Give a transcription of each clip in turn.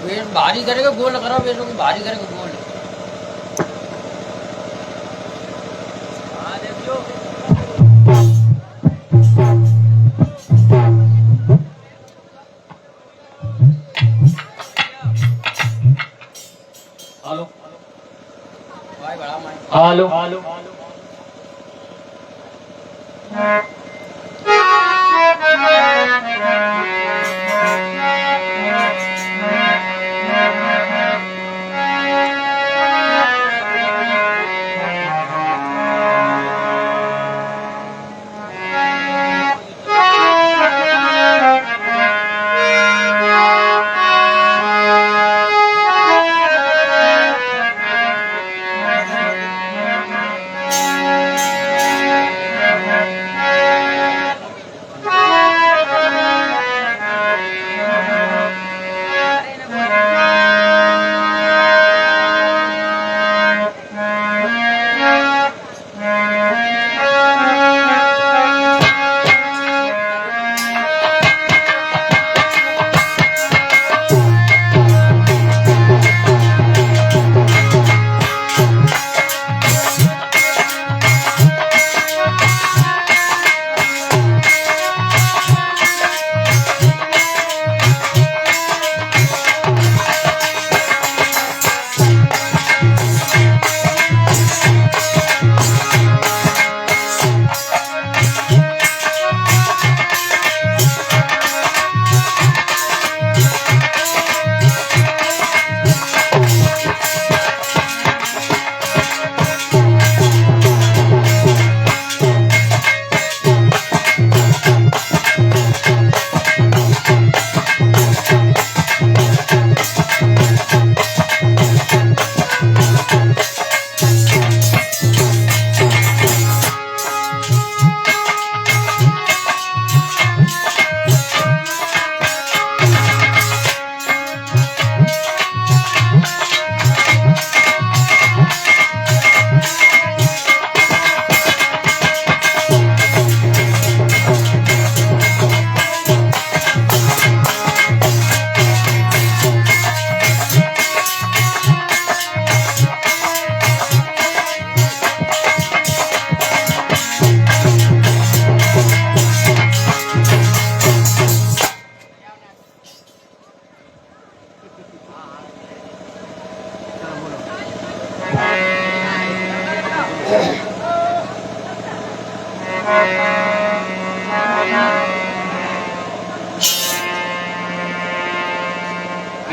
वे भारी करेगा गोल करो, वे लोग भारी करेगा गोल। हाँ देखियो। हेलो भाई बड़ा मैं। हेलो हेलो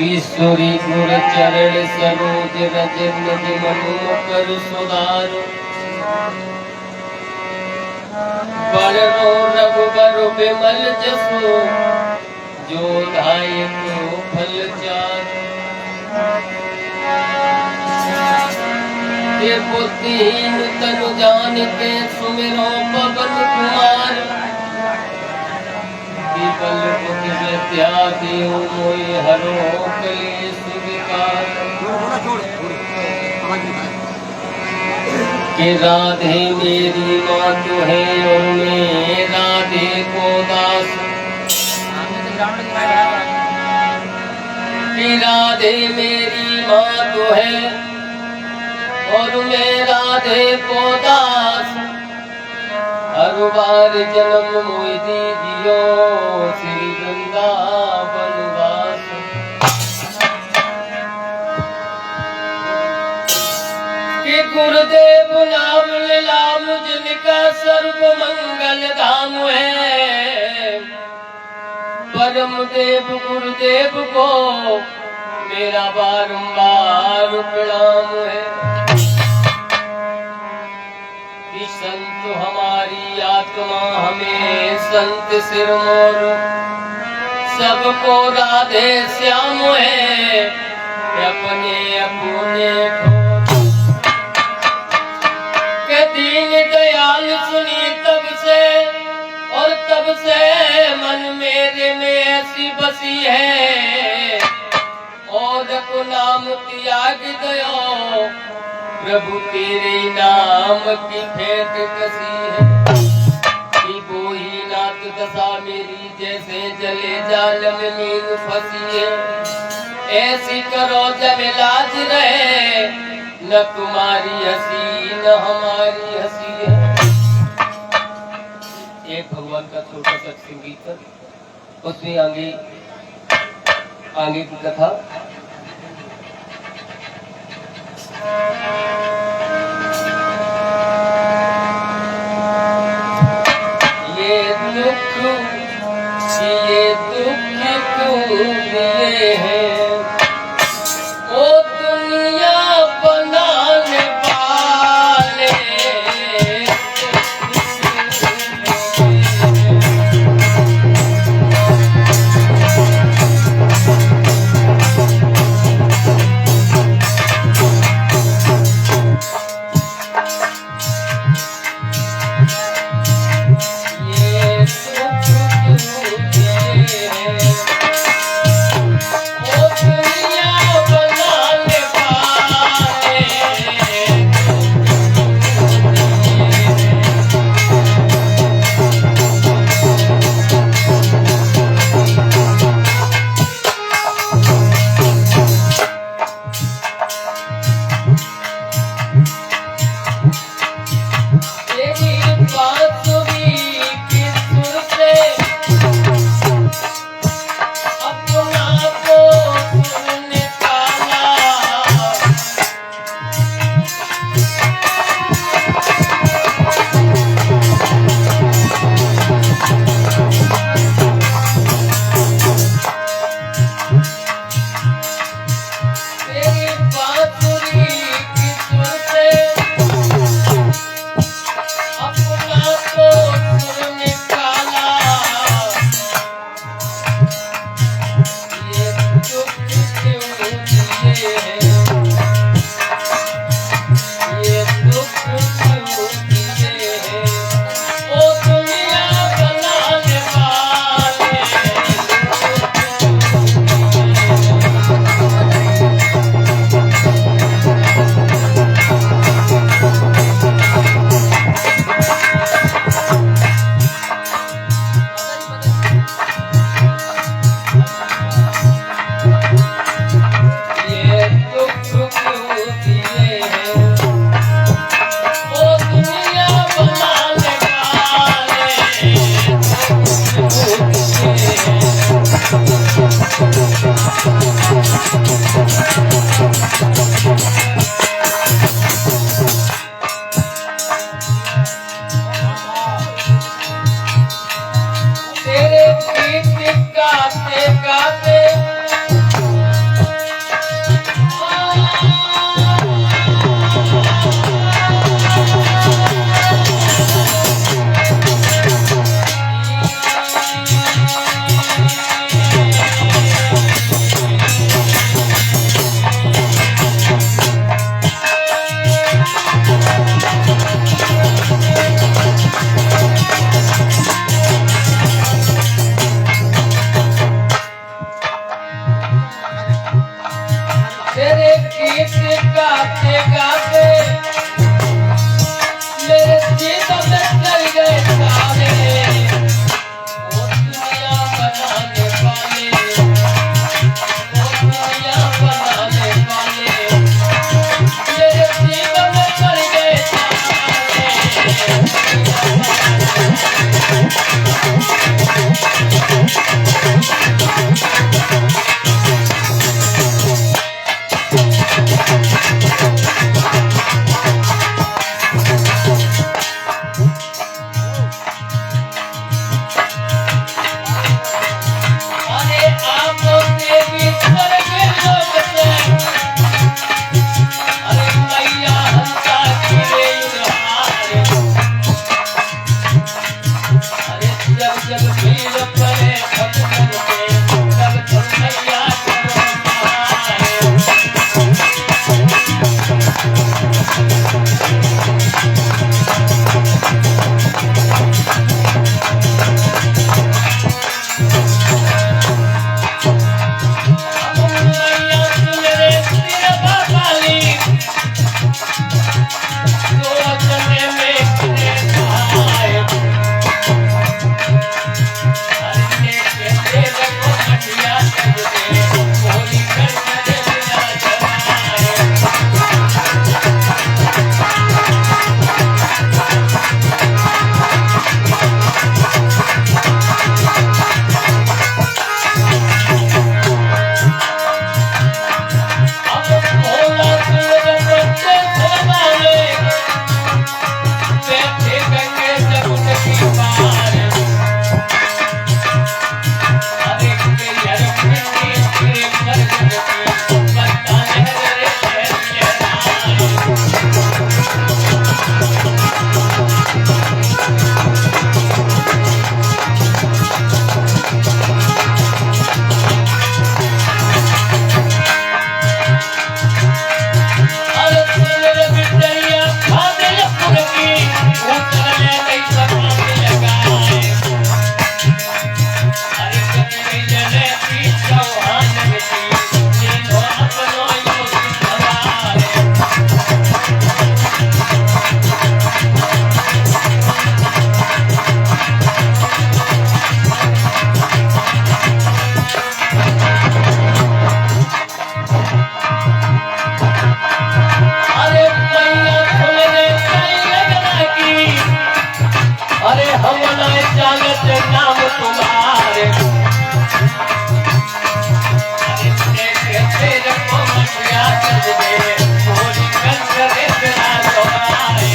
ईश्वरी गुर चरण सरोज रज निज मनु कर सुधार बड़ो रघुबर विमल जसो जो दायक फल चार ये बुद्धिहीन तनु जान के सुमिरो पवन कुमार बल बुद्धि विद्या देव मोहि हरो क्लेश विकार कि राधे मेरी माँ तो है और मैं राधे को दास कि राधे मेरी माँ तो है और मैं राधे को दास हर बार जन्म मोहि दीजियो श्री वृंदावन वास कि गुरुदेव नाम लीला जिनका सर्व मंगल धाम है परम देव गुरुदेव को मेरा बारंबार प्रणाम है संत हमारी आत्मा हमें संत सिरमौर सबको राधे श्याम है अपने अपने के दीन दयाल सुनी तब से और तब से मन मेरे में ऐसी बसी है और को नाम त्याग दयो प्रभु तेरे नाम की फेंक कसी है कि कोई नाथ दशा मेरी जैसे जले जाल में मीन फंसी है ऐसी करो जब इलाज रहे, न तुम्हारी हंसी न हमारी हंसी है। एक भगवान का छोटा सा संगीत है, उसमें आगे की कथा। ये दुख क्यों दिए हैं, ओ दुनिया बनाने वाले। से नाम तुम्हारे तेरे को मटिया चल दे थोड़ी कर करे तेरा तुम्हारे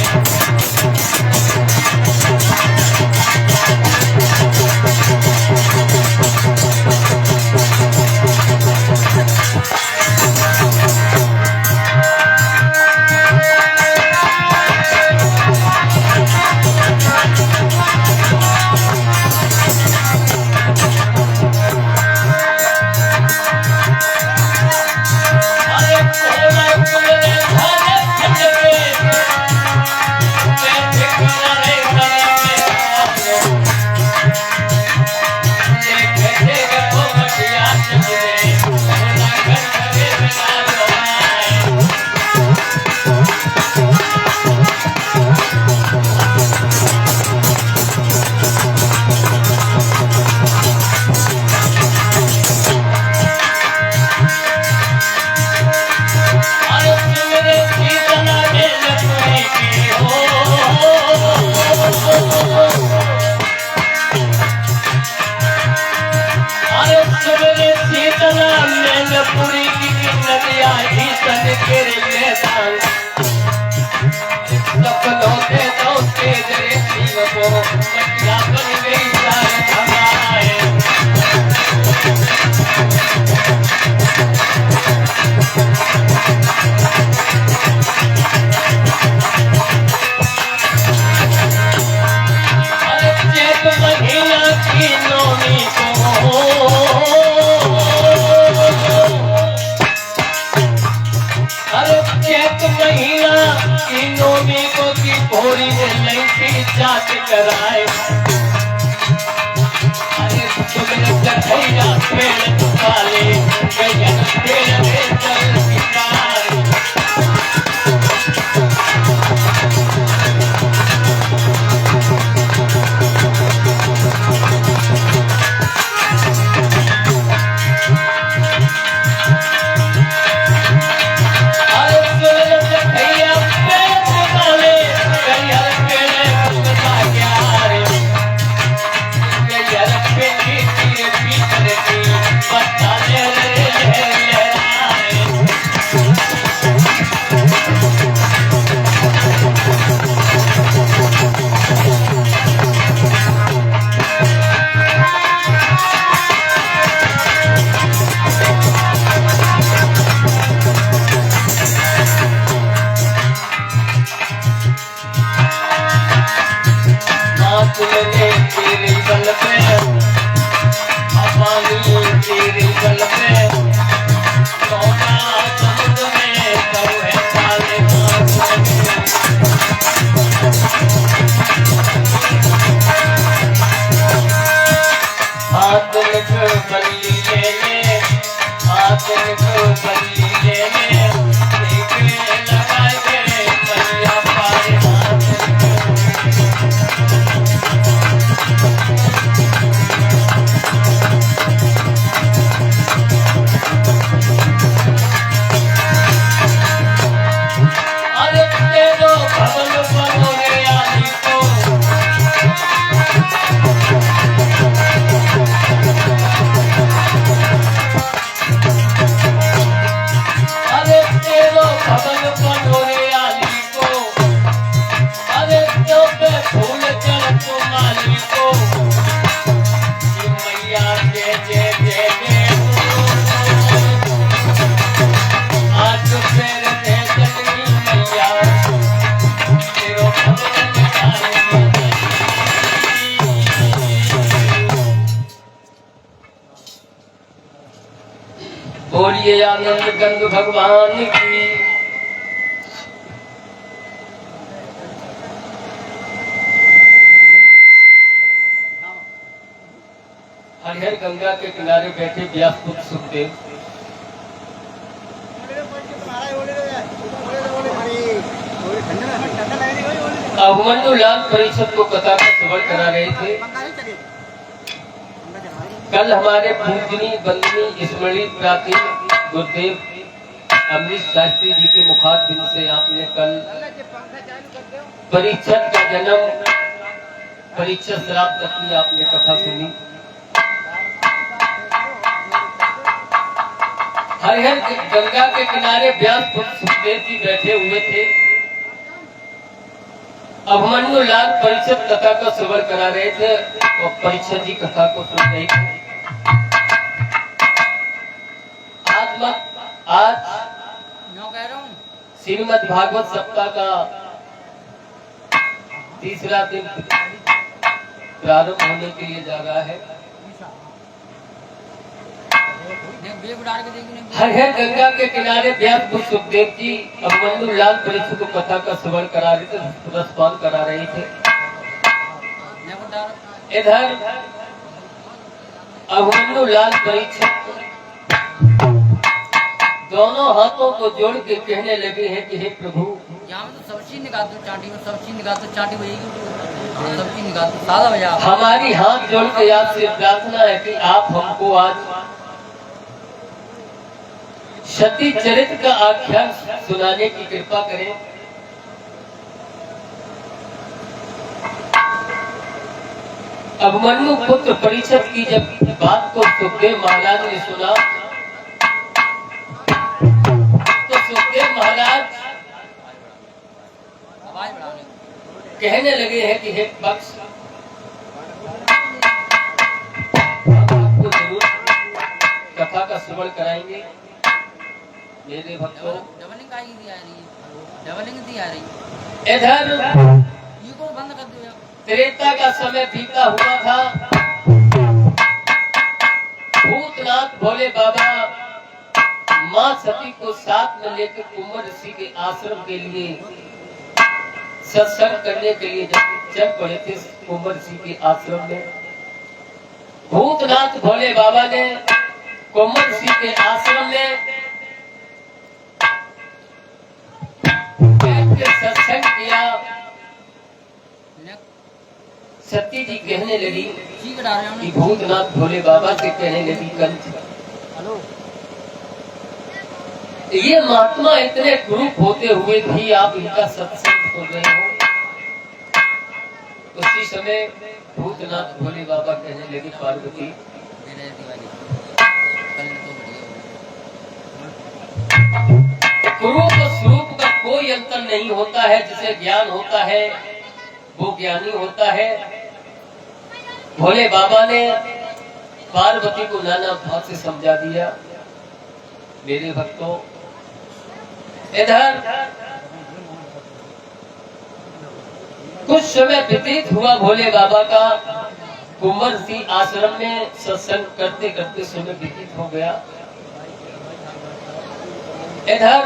जात कराए अरे तुमने चढ़ैया पेड़ वाले गयन पेड़ में चल किनारे बोलिए आनंद गंग भगवान की। हरिहर गंगा के किनारे बैठे व्यास पुत्र सुखदेव अभिमन्यु लाल परिषद को कथा का श्रवण करा रहे थे। कल हमारे पूजनी बंदनी स्मरणीय प्राचीन गुरुदेव अमृत शास्त्री जी के मुखारबिंद से आपने कल परीक्षक का जन्म परीक्षा श्राप तक की आपने कथा सुनी। हरिहर गंगा के किनारे व्यास सुखदेव जी बैठे हुए थे। अभिमन्यु लाल परीक्षित कथा का श्रवण करा रहे थे और परीक्षित जी कथा को सुन रहे थे। आज कह रहा हूँ श्रीमद् भागवत सप्ताह का तीसरा दिन प्रारंभ होने के लिए जा रहा है। हरिहर गंगा के किनारे व्यास सुखदेव जी अभिमन्यु लाल परीक्षित को कथा का श्रवण करा रहे थे, रसपान करा रहे थे। इधर अभिमन्यु लाल परीक्षित दोनों हाथों को जोड़ के कहने लगे हैं कि हे प्रभु, यहाँ में तो सब चीज निकाल दो, चाटी में सब चीज निकाल दो, चाटी बजेगी, सब चीज निकाल दो, सादा बजा। हमारी हाथ जोड़ के आपसे प्रार्थना है कि आप हमको आज सती चरित्र का आख्यान सुनाने की कृपा करें। अभिमन्यु पुत्र परीक्षित की जब बात को सुखदेव महाराज ने सुना तो सुखदेव महाराज कहने लगे हैं कि हे पक्ष, आपको जरूर कथा का श्रवण कराएंगे। मेरे भक्तों, डबलिंग दी आ रही इधर ये को बंद कर दो यार। त्रेता का समय बीता हुआ था। भूतनाथ भोले बाबा माँ सती को साथ में लेकर कुंवर ऋषि के आश्रम के लिए सत्संग करने के लिए जब चल पड़े थे कुंवर ऋषि के आश्रम में, भूतनाथ भोले बाबा ने कुंवर ऋषि के आश्रम में सत्संग किया। सती जी कहने लगी कि भूतनाथ भोले बाबा से कहने लगी, कंठ ये महात्मा इतने कुरूप होते हुए भी आप इनका सत्संग सुन रहे हो। उसी समय भूतनाथ भोले बाबा कहने लगे, पार्वती कुरूप स्वरूप का कोई अंतर नहीं होता है। जिसे ज्ञान होता है वो ज्ञानी होता है। भोले बाबा ने पार्वती को नाना भाव से समझा दिया। मेरे भक्तों, इधर कुछ समय व्यतीत हुआ भोले बाबा का कुंवर ऋषि आश्रम में सत्संग करते करते समय व्यतीत हो गया। इधर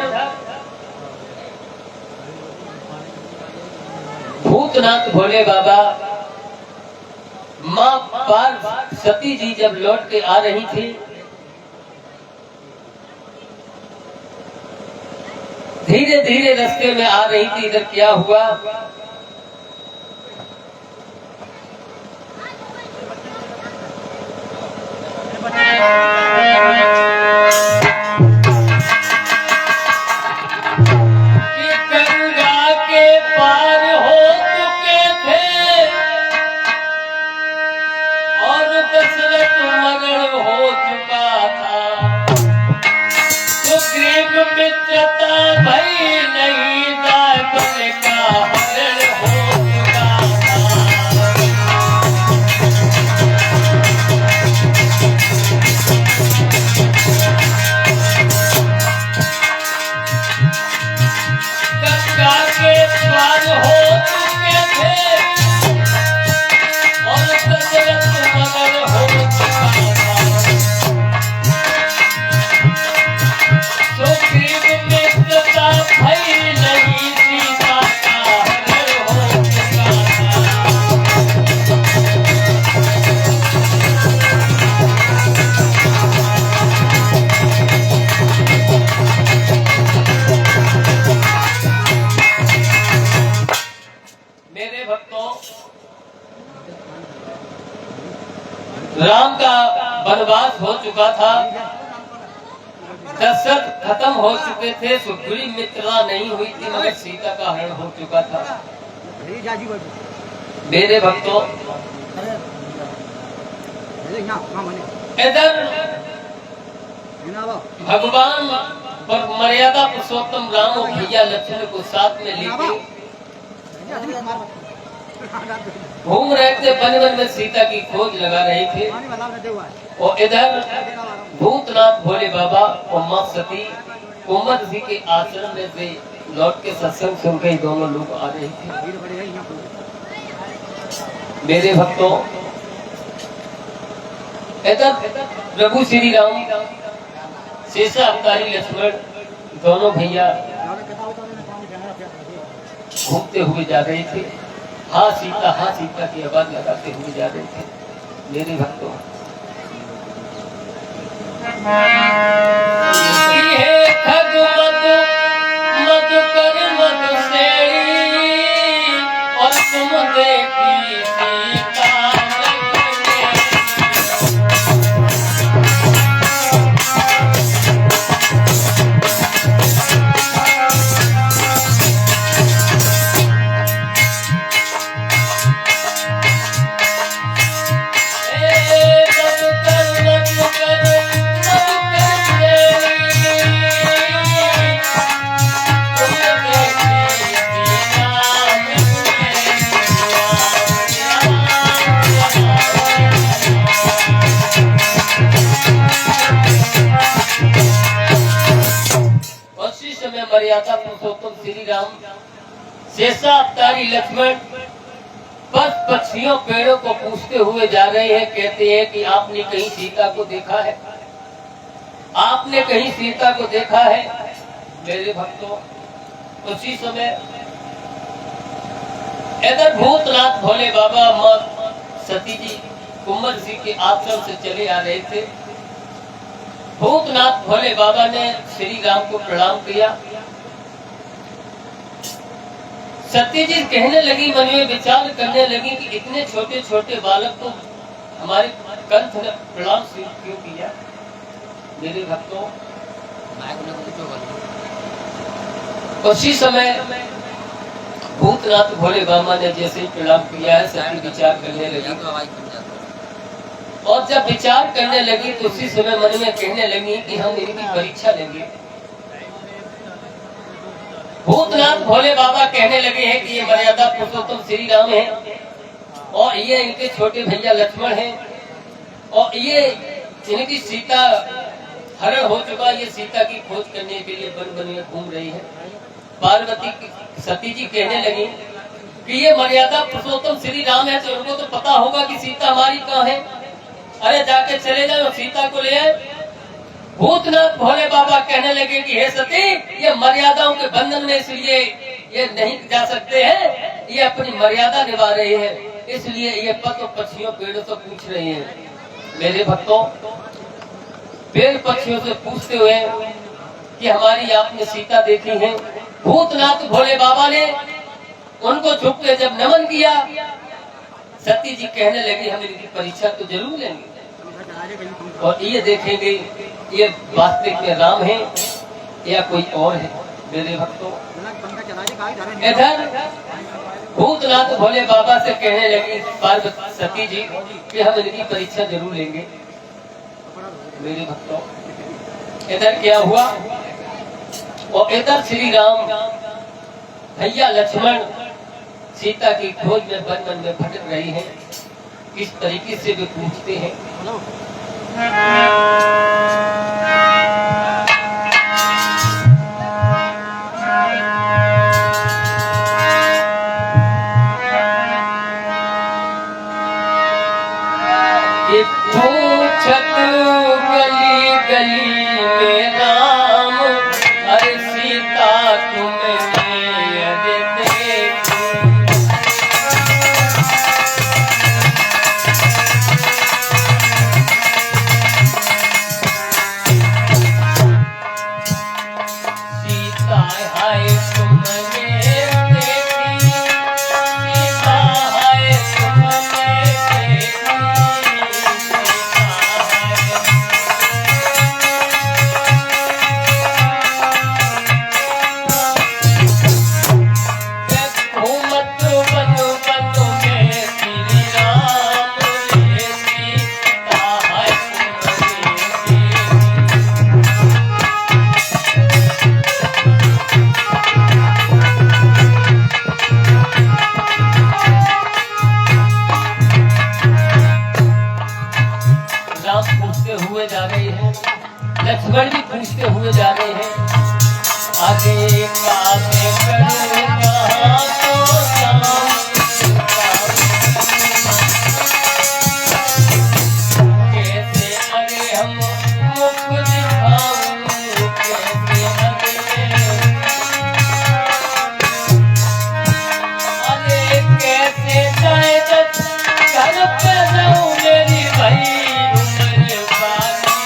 भूतनाथ भोले बाबा माँ पार्वती जी जब लौट के आ रही थी, धीरे धीरे रास्ते में आ रही थी। इधर क्या हुआ, राम का वनवास हो चुका था, दशरथ खत्म हो चुके थे, सुग्रीव मित्रता नहीं हुई थी, मगर सीता का हरण हो चुका था। मेरे भक्तों, इधर भगवान पर मर्यादा पुरुषोत्तम राम और भैया लक्ष्मण को साथ में लेके घूम रहे थे, वन वन में सीता की खोज लगा रहे थे। और इधर भूतनाथ भोले बाबा और मां सती कुंवर जी के आश्रम में से लौट के सत्संग सुन के दोनों लोग आ रहे थे। मेरे भक्तों, इधर प्रभु श्री राम शेषा अवतारी लक्ष्मण दोनों भैया घूमते हुए जा रहे थे। हाँ सीता की आवाज लगाते हुए जा रहे थे। मेरे भक्तों, मत कर मत सेड़ी और तुम देखी सीता मर्यादा पुरुषोत्तम श्री राम शेषा अवतारी लक्ष्मण बस पक्षियों पेड़ों को पूछते हुए जा रहे हैं। कहते हैं कि आपने कहीं सीता को देखा है? आपने कहीं सीता को देखा है? मेरे भक्तों, उसी समय इधर भूतनाथ भोले बाबा मां सती जी कुंवर जी के आश्रम से चले आ रहे थे। भूतनाथ भोले बाबा ने श्री राम को प्रणाम किया। सती जी कहने लगी, मन में विचार करने लगी कि इतने छोटे छोटे बालक को हमारे कंठ ने प्रणाम क्यों किया? मेरे भक्तों, उसी समय भूतनाथ भोले बाबा ने जैसे प्रणाम किया है, सती विचार करने लगी। और जब विचार करने लगी तो उसी समय मन में कहने लगी कि हम इनकी परीक्षा लेंगे। भूतनाथ भोले बाबा कहने लगे हैं कि ये मर्यादा पुरुषोत्तम श्री राम है और ये इनके छोटे भैया लक्ष्मण हैं और ये इनकी सीता हरण हो चुका, ये सीता की खोज करने के लिए वन वन में घूम रही है। पार्वती सती जी कहने लगी कि ये मर्यादा पुरुषोत्तम श्री राम है तो उनको तो पता होगा कि सीता हमारी कहाँ है। अरे जाके चले जाओ, सीता को ले आए। भूतनाथ भोले बाबा कहने लगे कि हे सती, ये मर्यादाओं के बंधन में इसलिए ये नहीं जा सकते हैं, ये अपनी मर्यादा निभा रहे हैं, इसलिए ये पशु पक्षियों पेड़ों से पूछ रहे हैं। मेरे भक्तों, पेड़ पक्षियों से पूछते हुए कि हमारी आपने सीता देखी है। भूतनाथ भोले बाबा ने उनको झुक के जब नमन किया, सती जी कहने लगी हम इनकी परीक्षा तो जरूर लेंगे और ये देखेंगे ये वास्तविक में राम है या कोई और है। मेरे भक्तों, इधर भूतनाथ भोले बाबा से कहने लगी पार्वती सती जी कि हम इनकी परीक्षा जरूर लेंगे। मेरे भक्तों, इधर क्या हुआ और इधर श्री राम भैया लक्ष्मण सीता की खोज में वन वन में भटक रही हैं। किस तरीके से वे पूछते हैं। ये पूछत गली गली में राम, अरे सीता तुमने गुण जाने हैं। आगे कामे करे कहाँ तो जाऊं, कैसे अरे हम मुख दिखाऊं, कैसे अरे कैसे जाए जब घर पे रहूं मेरी भाई उम्र बाकी,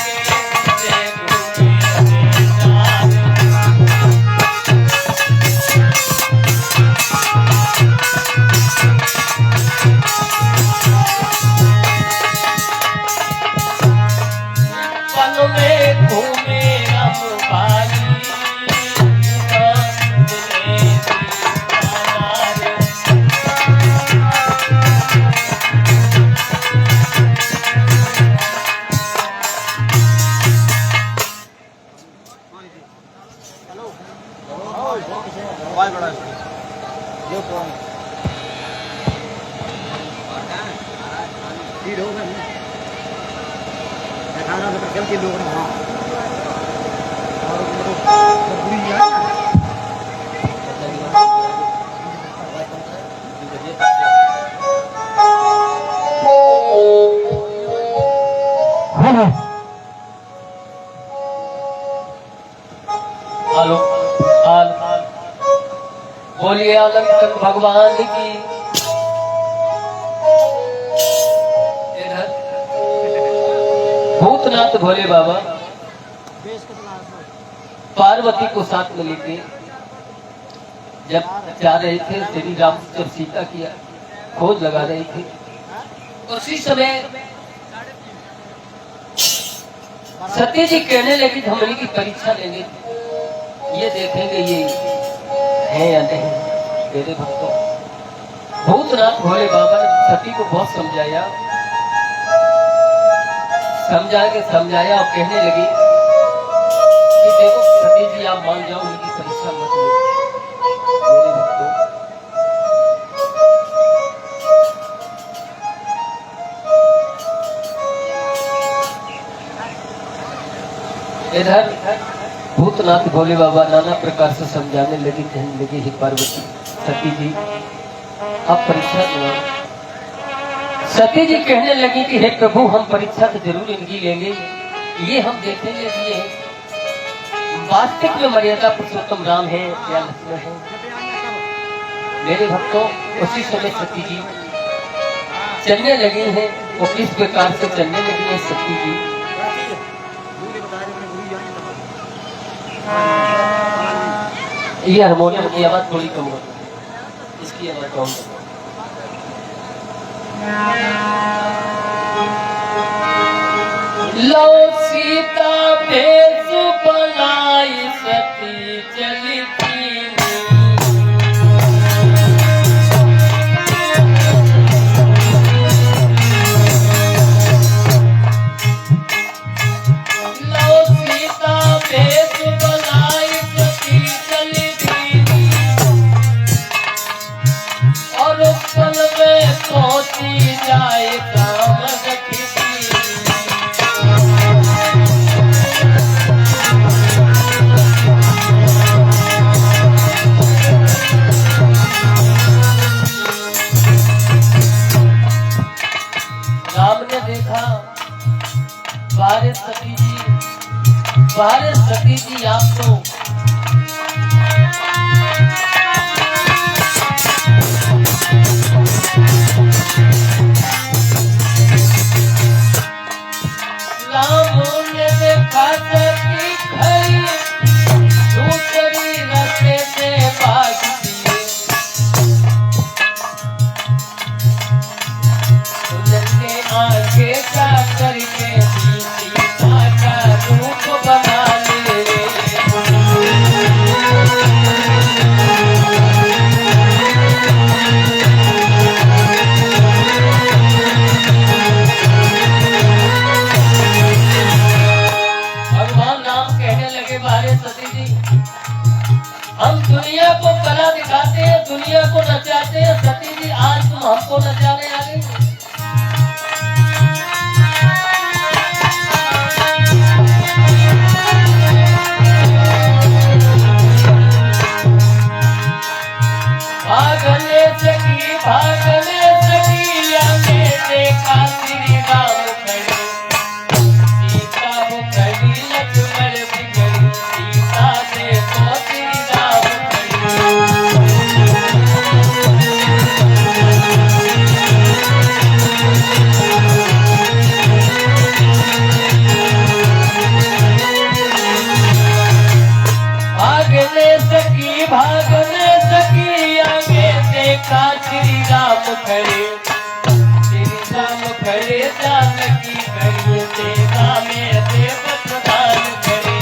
कैसे ढूंढे जान। पल में घूमे हम भाई, हेलो हाल बोलिए आलम तक भगवान की। इधर भूतनाथ भोले बाबा पार्वती को साथ में लेके जब जा रहे थे, श्री राम जब सीता की खोज लगा रहे थे, उसी समय सती जी कहने लगी हमने की परीक्षा लेंगे, ये देखेंगे ये है या नहीं। मेरे भक्तों, भूतनाथ भोले बाबा ने सती को बहुत समझाया समझाया और कहने लगी कि देखो सती जी आप मान जाओ, उनकी परीक्षा मत लो। मेरे भक्तों, इधर भूतनाथ भोले बाबा नाना प्रकार से समझाने लगी, कहने लगी हे पार्वती, सती जी आप परीक्षा लो। सती जी कहने लगी कि हे प्रभु हम परीक्षा तो जरूर इनकी लेंगे, ये हम देखेंगे कि ये वास्तविक में मर्यादा पुरुषोत्तम राम है या लक्ष्मण है। मेरे भक्तों, उसी समय सती जी चलने लगी हैं, वो किस प्रकार से चलने लगी है सती जी। ये हारमोनियम की आवाज थोड़ी कम होती है, इसकी आवाज कम। लो सीता भेष बनाई सती चली थी, लो सीता भेष बनाई सती चली थी, और पल में पहुंची जाए काम रखी थी। राम ने देखा बारे सती जी आप तो राम ने देखा सती खड़ी दूसरी रस्ते से भागती, उनके आगे जा करके सीता का रूप बना ले। भगवान राम कहने लगे बारे सती जी, हम दुनिया को कला दिखाते हैं, दुनिया को नचाते हैं, सती जी आज तुम हमको नचाने आ गई। भागी लक्ष्मण बिगड़ी, सीता से तो श्री राम खड़ी। भागने सकी आगे देखा श्री राम खड़े, श्री राम खड़े जानकी खड़ी, सेवा में देव प्रदान करे।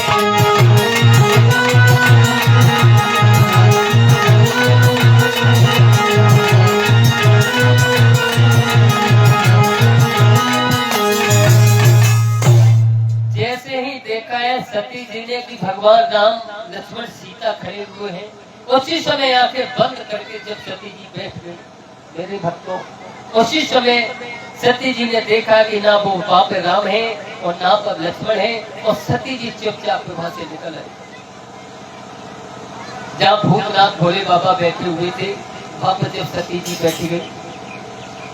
जैसे ही देखा है सती जी ने कि भगवान राम लक्ष्मण सीता खड़े हुए हैं, उसी समय आंखें बंद करके जब सती जी बैठ गई, मेरे भक्तों उसी समय सती जी ने देखा कि ना वो वहां पे राम है और ना पर लक्ष्मण है, और सती जी चुपचाप वहां से निकल आई। जहाँ भूतनाथ भोले बाबा बैठे हुए थे वहां पर जब सती जी बैठी गई,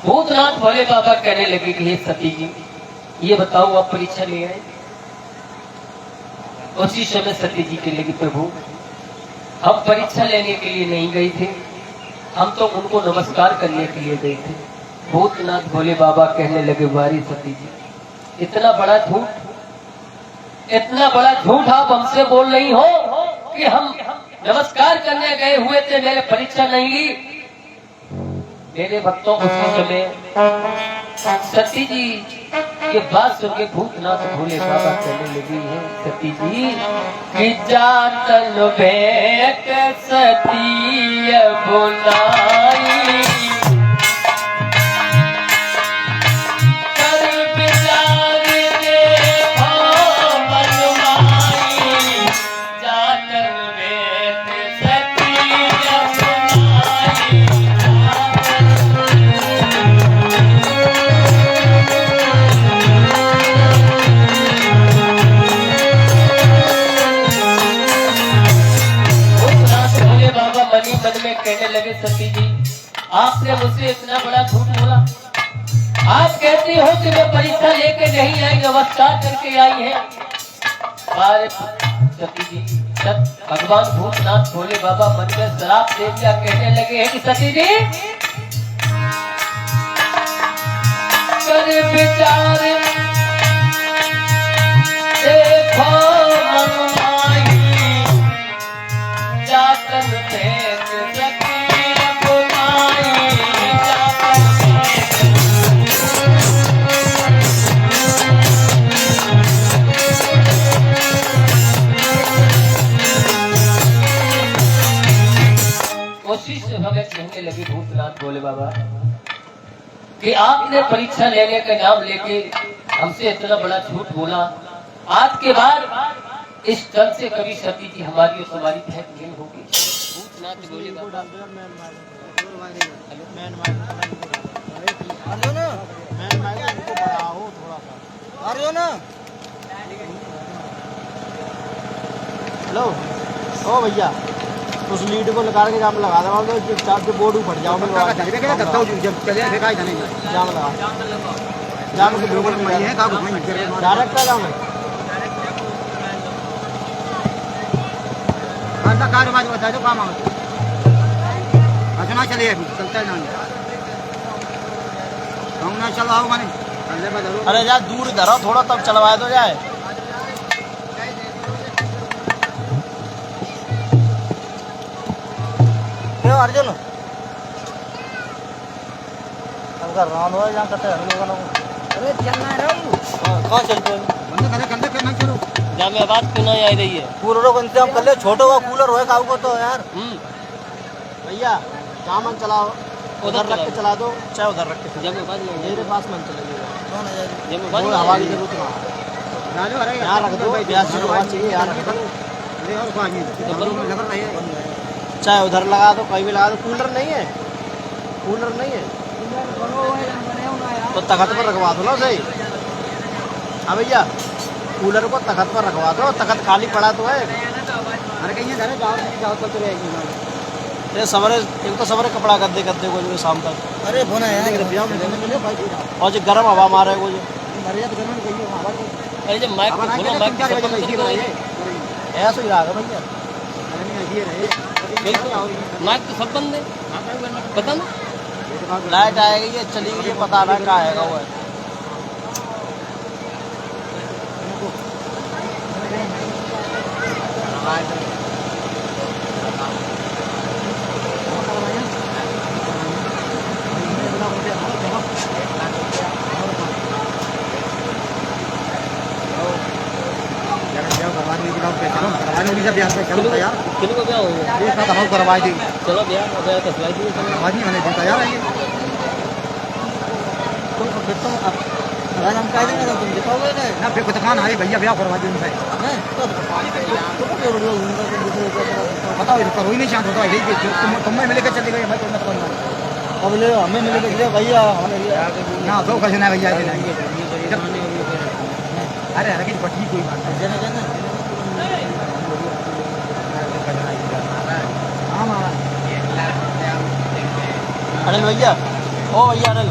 भूतनाथ भोले बाबा कहने लगे कि हे सती जी, ये बताओ आप परीक्षा ले आए? उसी समय सती जी कहने लगी, प्रभु हम परीक्षा लेने के लिए नहीं गए थे, हम तो उनको नमस्कार करने के लिए गए थे। भूतनाथ भोले बाबा कहने लगे, वारी सती जी, इतना बड़ा झूठ, इतना बड़ा झूठ आप हमसे बोल रही हो कि हम नमस्कार करने गए हुए थे, मैंने परीक्षा नहीं ली। मेरे भक्तों उसी समय सती जी ये बात सुन के भूतनाथ भोले बाबा कहने लगी है, सती जी कि जातन भेंट सती बुलाई, कर विचार देखो मनमाई, जातन भेंट सती बुलाई। मन में कहने लगे, सती जी आपने मुझसे इतना बड़ा झूठ बोला, आप कहती हो कि मैं परीक्षा लेके नहीं आई, नमस्कार करके आई है। अरे सती जी, जब भगवान भूतनाथ भोले बाबा मन में श्राप दे दिया, कहने लगे हैं कि सती जी कर विचार देखो मनमाई, जातन भेंट सती बुलाई, जातन कोशिश से हमें कहने लगे भूतनाथ भोले बाबा कि आपने परीक्षा लेने का नाम लेके हमसे इतना बड़ा झूठ बोला, आज के बाद इस तरह से कभी सती जी हमारी और तुम्हारी भेंट नहीं होगी। भूतनाथ भोले बाबा हेलो ओ भैया, उस लीड को निकाल के जाम लगा दो, चुपचाप से बोर्ड ऊपर जाओ, जाम लगा जाम के बिल्कुल डायरेक्ट जाम कारोबार बता दो, काम अच्छा चलिए चलता है ना चलाओ मैंने। अरे यार दूर धरो थोड़ा, तब चलवाए तो जाए। क्यों अर्जुन अगर राउंड हो जहाँ करते हैं, अरे चलना है कहाँ चलते हैं, करना चलो जहाँ में आवाज क्यों नहीं आ रही है? कूलरों को इंतजाम कर ले, छोटो का कूलर हो काऊ को तो यार। भैया सामान चलाओ, उधर रख के चला दो, चाहे उधर रख के मेरे पास मन चलेगा, हवा की जरूरत ना यहाँ रख दो, चाहिए यहाँ रख दो, चाहे उधर लगा दो, कहीं भी लगा दो। कूलर नहीं है, कूलर नहीं है तो तख्त पर रखवा दो ना सही। हाँ भैया कूलर को तख्त पर रखवा दो, तख्त खाली पड़ा तो है। अरे कहीं जाओ चलते रहेगी ये सवरे, एक तो सवरे कपड़ा गद्दे गद्दे को जो शाम तक। अरे बोना यार और जो गर्म हवा मारे को जो अरे जब माइक अब खोलो माइक क्या तो भैया ऐसा ही रहा भैया माइक तो सब बंद है पता ना लाइट आएगी ये चली गई ये पता ना क्या आएगा वो है। किलो का क्या हो गया चलो भैया अगर तो सिलाई दी अगर हम कह देंगे तो तुम दिखाओगे ना फिर दुकान है भैया ब्याह करवा दी उनसे बताओ करो ही नहीं शांत होता है तुम्हें मिले चले गए मैं तो अब ले हमें मिले के भैया ना दो कैसे ना भैया अरे अरे की पट्टी कोई बात नहीं अनिल भैया ओ भैया अनिल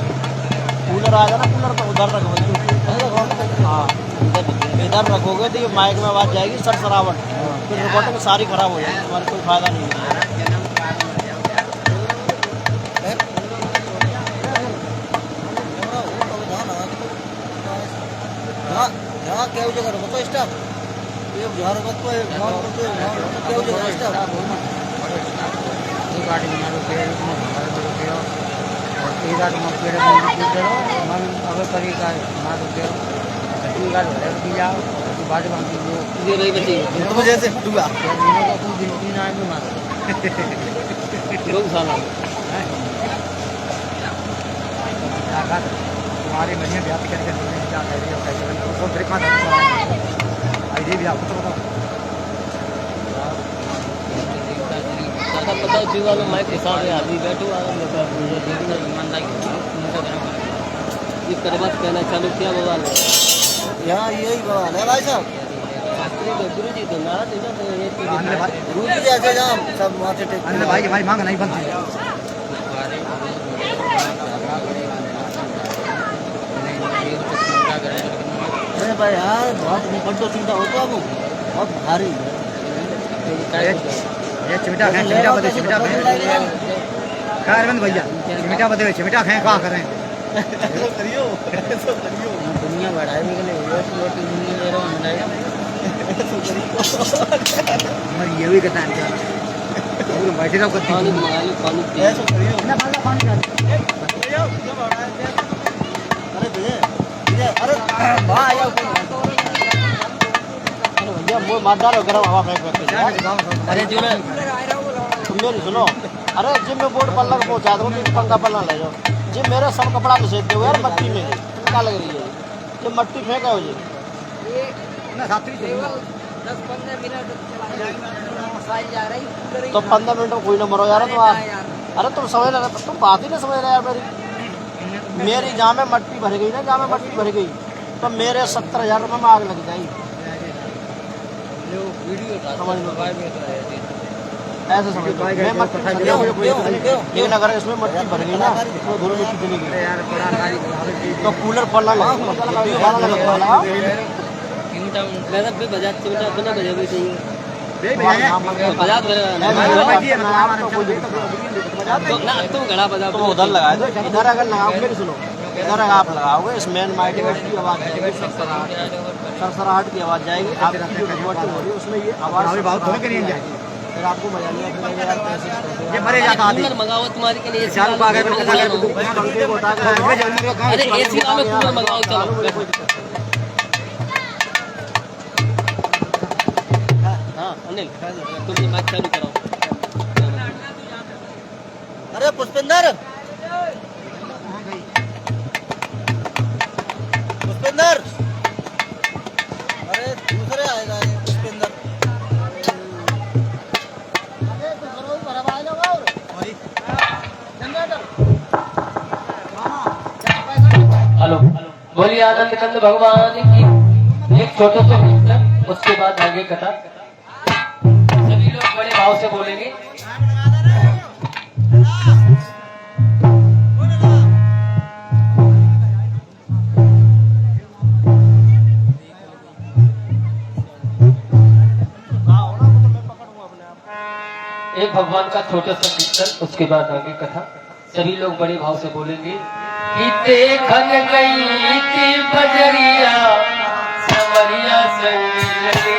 कूलर आएगा ना कूलर तो उधर रखो हाँ इधर रखोगे तो ये माइक में आवाज जाएगी सरसरावट फिर रिकॉर्डिंग सारी खराब हो जाएगी हमारे कोई फायदा नहीं है। क्या जगह रखो स्टाफ ये बिहार में तो क्या जगह स्टाफ गाड़ी में रुपये और एक गाड़ी में पेड़ मन अगर तरीका मार रुपये गाड़ी भरे भी जाओ बाड़ी बांधी ये रही बची तो वजह से डूबा लोग साला तुम्हारे महीने ब्याह करके क्या कह रही है उसको फिर कहाँ आई भी आपको तो बताओ पता है जीवा में माइक के साथ आदमी बैठे हुआ ये करबत कहना चालू किया बवाल यहाँ यही बवाल है भाई साहब गुरु जी तो नारा गुरु जी ऐसे जाम सब माथे टेक भाई हमारी मांग नहीं बनती अरे भाई यार बहुत बड्डो चिंता होता है बहुत भारी ये चिमटा खाएं चिमटा बदे चिमटा खाएं क्या अरविंद भैया चिमटा बदे चिमटा खाएं क्या करें ऐसा करियो दुनिया बढ़ाने के लिए रोटी दुनिया ले रहा हूं ये भी कहता है हम बैठे रहो पानी मंगा लो पानी ऐसा करियो ना पानी अरे भैया अरे भाई भैया वो मार डालो गरम हवा फेंक अरे जो मैं तुम मेरी सुनो अरे जिम में बोर्ड पर लग पहुंचा दो पंखा पर ना ले जाओ जिम मेरा सब कपड़ा निषेध दो यार मट्टी में क्या लग रही है ये मट्टी फेंका हो जी 10-15 मिनट तो 15 मिनट में कोई ना मरो यार तुम अरे तुम समझ रहे तुम बात ही नहीं समझ रहे यार मेरी जहाँ में मट्टी भर गई ना जहाँ में मट्टी भर गई तो मेरे 70,000 रुपये में आग लग जाएगी समझ लो ऐसे समझ लेकिन अगर इसमें मट्टी भर गई ना तो धूल मिट्टी चली गई तो कूलर पड़ना लगा बजा चिमटा तो नहीं बजा चाहिए तुम घड़ा बजा तुम उधर लगाए दो इधर अगर लगाओगे मेरी सुनो इधर अगर आप लगाओगे इस मेन माइटिंग की आवाज़ आएगी सरसराहट की आवाज़ जाएगी आपकी जो रिकॉर्डिंग हो रही है उसमें ये आवाज़ फिर आपको मजा नहीं आएगा ये मरे जाता है मंगाओ तुम्हारे के लिए चालू आ गए अरे एसी वाला कूलर मंगाओ चलो हाँ अनिल तुम माइक चालू कराओ अरे पुष्पेंद्र अरे दूसरे आएगा ये पुष्पेंद्र हेलो बोलिए आनंद कंद भगवान की एक छोटे से कीर्तन उसके बाद आगे कथा सभी लोग बड़े भाव से बोलेंगे भगवान का छोटा सा कीर्तन, उसके बाद आगे कथा। सभी लोग बड़े भाव से बोलेंगे कि देखन गई थी बजरिया समरिया संग लगी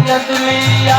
नजरिया।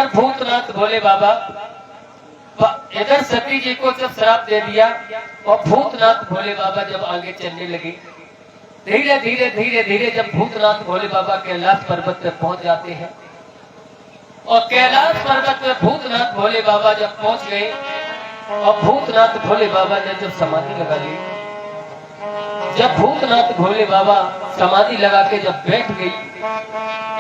इधर भूतनाथ भोले बाबा, इधर सती जी को जब श्राप दे दिया और भूतनाथ भोले बाबा जब आगे चलने लगे, धीरे धीरे धीरे धीरे जब भूतनाथ भोले बाबा कैलाश पर्वत पर पहुंच जाते हैं और कैलाश पर्वत पर भूतनाथ भोले बाबा जब पहुंच गए और भूतनाथ भोले बाबा ने जब समाधि लगा ली, जब भूतनाथ भोले बाबा समाधि लगा के जब बैठ गई,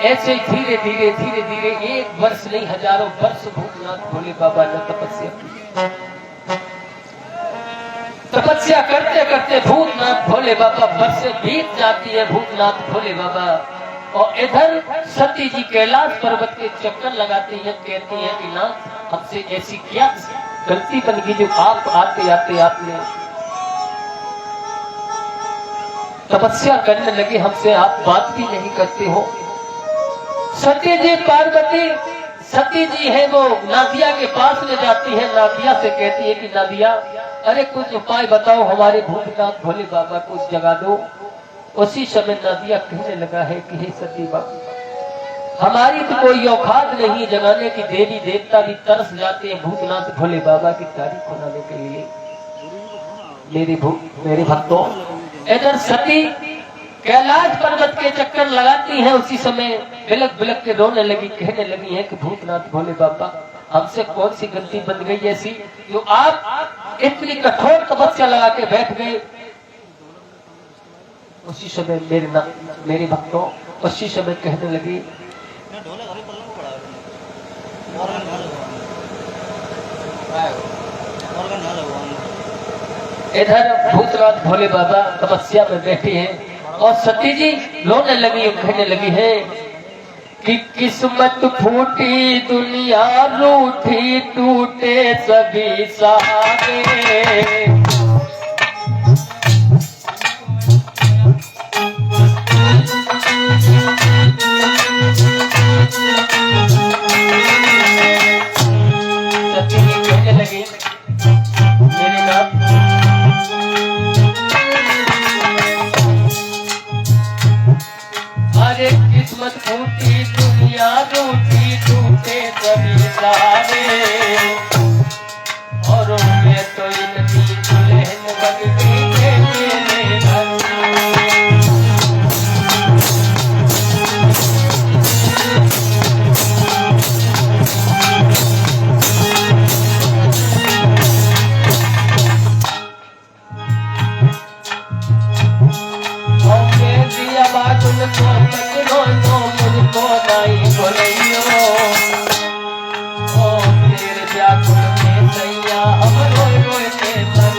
ऐसे धीरे धीरे धीरे धीरे 1 वर्ष नहीं हजारों वर्ष भूतनाथ भोले बाबा ने तपस्या की। तपस्या करते करते भूतनाथ भोले बाबा वर्ष बीत जाती है भूतनाथ भोले बाबा, और इधर सती जी कैलाश पर्वत के चक्कर लगाती हैं, कहती हैं कि नाथ हमसे ऐसी क्या गलती बन गई जो आप आते आते आपने तपस्या करने लगे, हमसे आप बात भी नहीं करते हो। सती जी पार्वती, सती जी है वो नादिया के पास ले जाती है, नादिया से कहती है कि नादिया अरे कुछ उपाय बताओ, हमारे भूतनाथ भोले बाबा को जगा दो। उसी समय नादिया कहने लगा है कि हे सती बाबू, हमारी तो कोई औकात नहीं जगाने की, देवी देवता भी तरस जाते हैं भूतनाथ भोले बाबा की तारीफ मनाने के लिए। मेरे भक्तों, इधर सती कैलाश पर्वत के चक्कर लगाती हैं, उसी समय बिलक बिलक के रोने लगी, कहने लगी है कि भूतनाथ भोले बाबा हमसे कौन सी गलती बन गई ऐसी जो आप इतनी कठोर तपस्या लगा के बैठ गए। उसी समय मेरे भक्तों, उसी समय कहने लगी इधर भूतनाथ भोले बाबा तपस्या में बैठे हैं और सती जी रोने लगी, कहने लगी है कि किस्मत फूटी दुनिया रूठी, टूटे सभी सहारे। सती जी कहने लगी मेरे नाथ, अरे किस्मत फूटी दुनिया रूठी, टूटे सभी सहारे, और मैं तो इनकी दुल्हन बन गई मेरे घर। मुझको नहीं बोलियो ओ तेरे व्याकुल में सैया हम रोए रोए के मर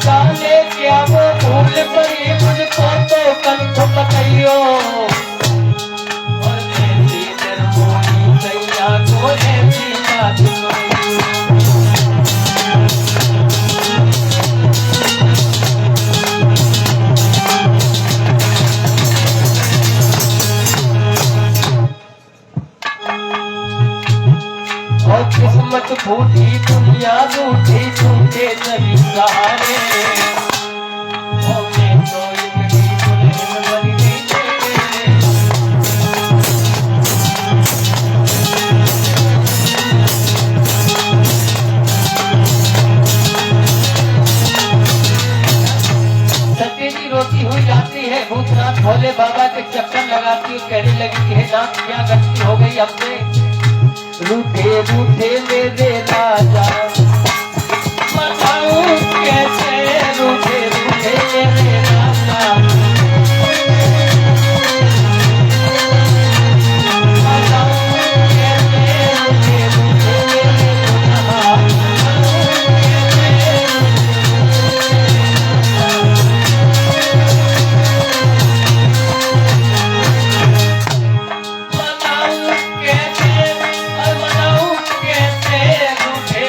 जाने क्या वो भूल पड़ी मुझको तो कंठ बताइयो। और किस्मत फूटी दुनिया रूठी, टूटे सभी सहारे, और मैं तो इनकी दुल्हन बन गई। सती जी रोती हुई जाती है, भूतनाथ भोले बाबा के चक्कर लगाती हुई कहने लगी कि हे नाथ क्या गलती हो गई हमसे, रूठे रूठे मेरे राजा बताऊं कैसे, रूठे रूठे मेरे राजा बताऊं कैसे, रूठे रूठे मेरे बताऊं कैसे, रूठे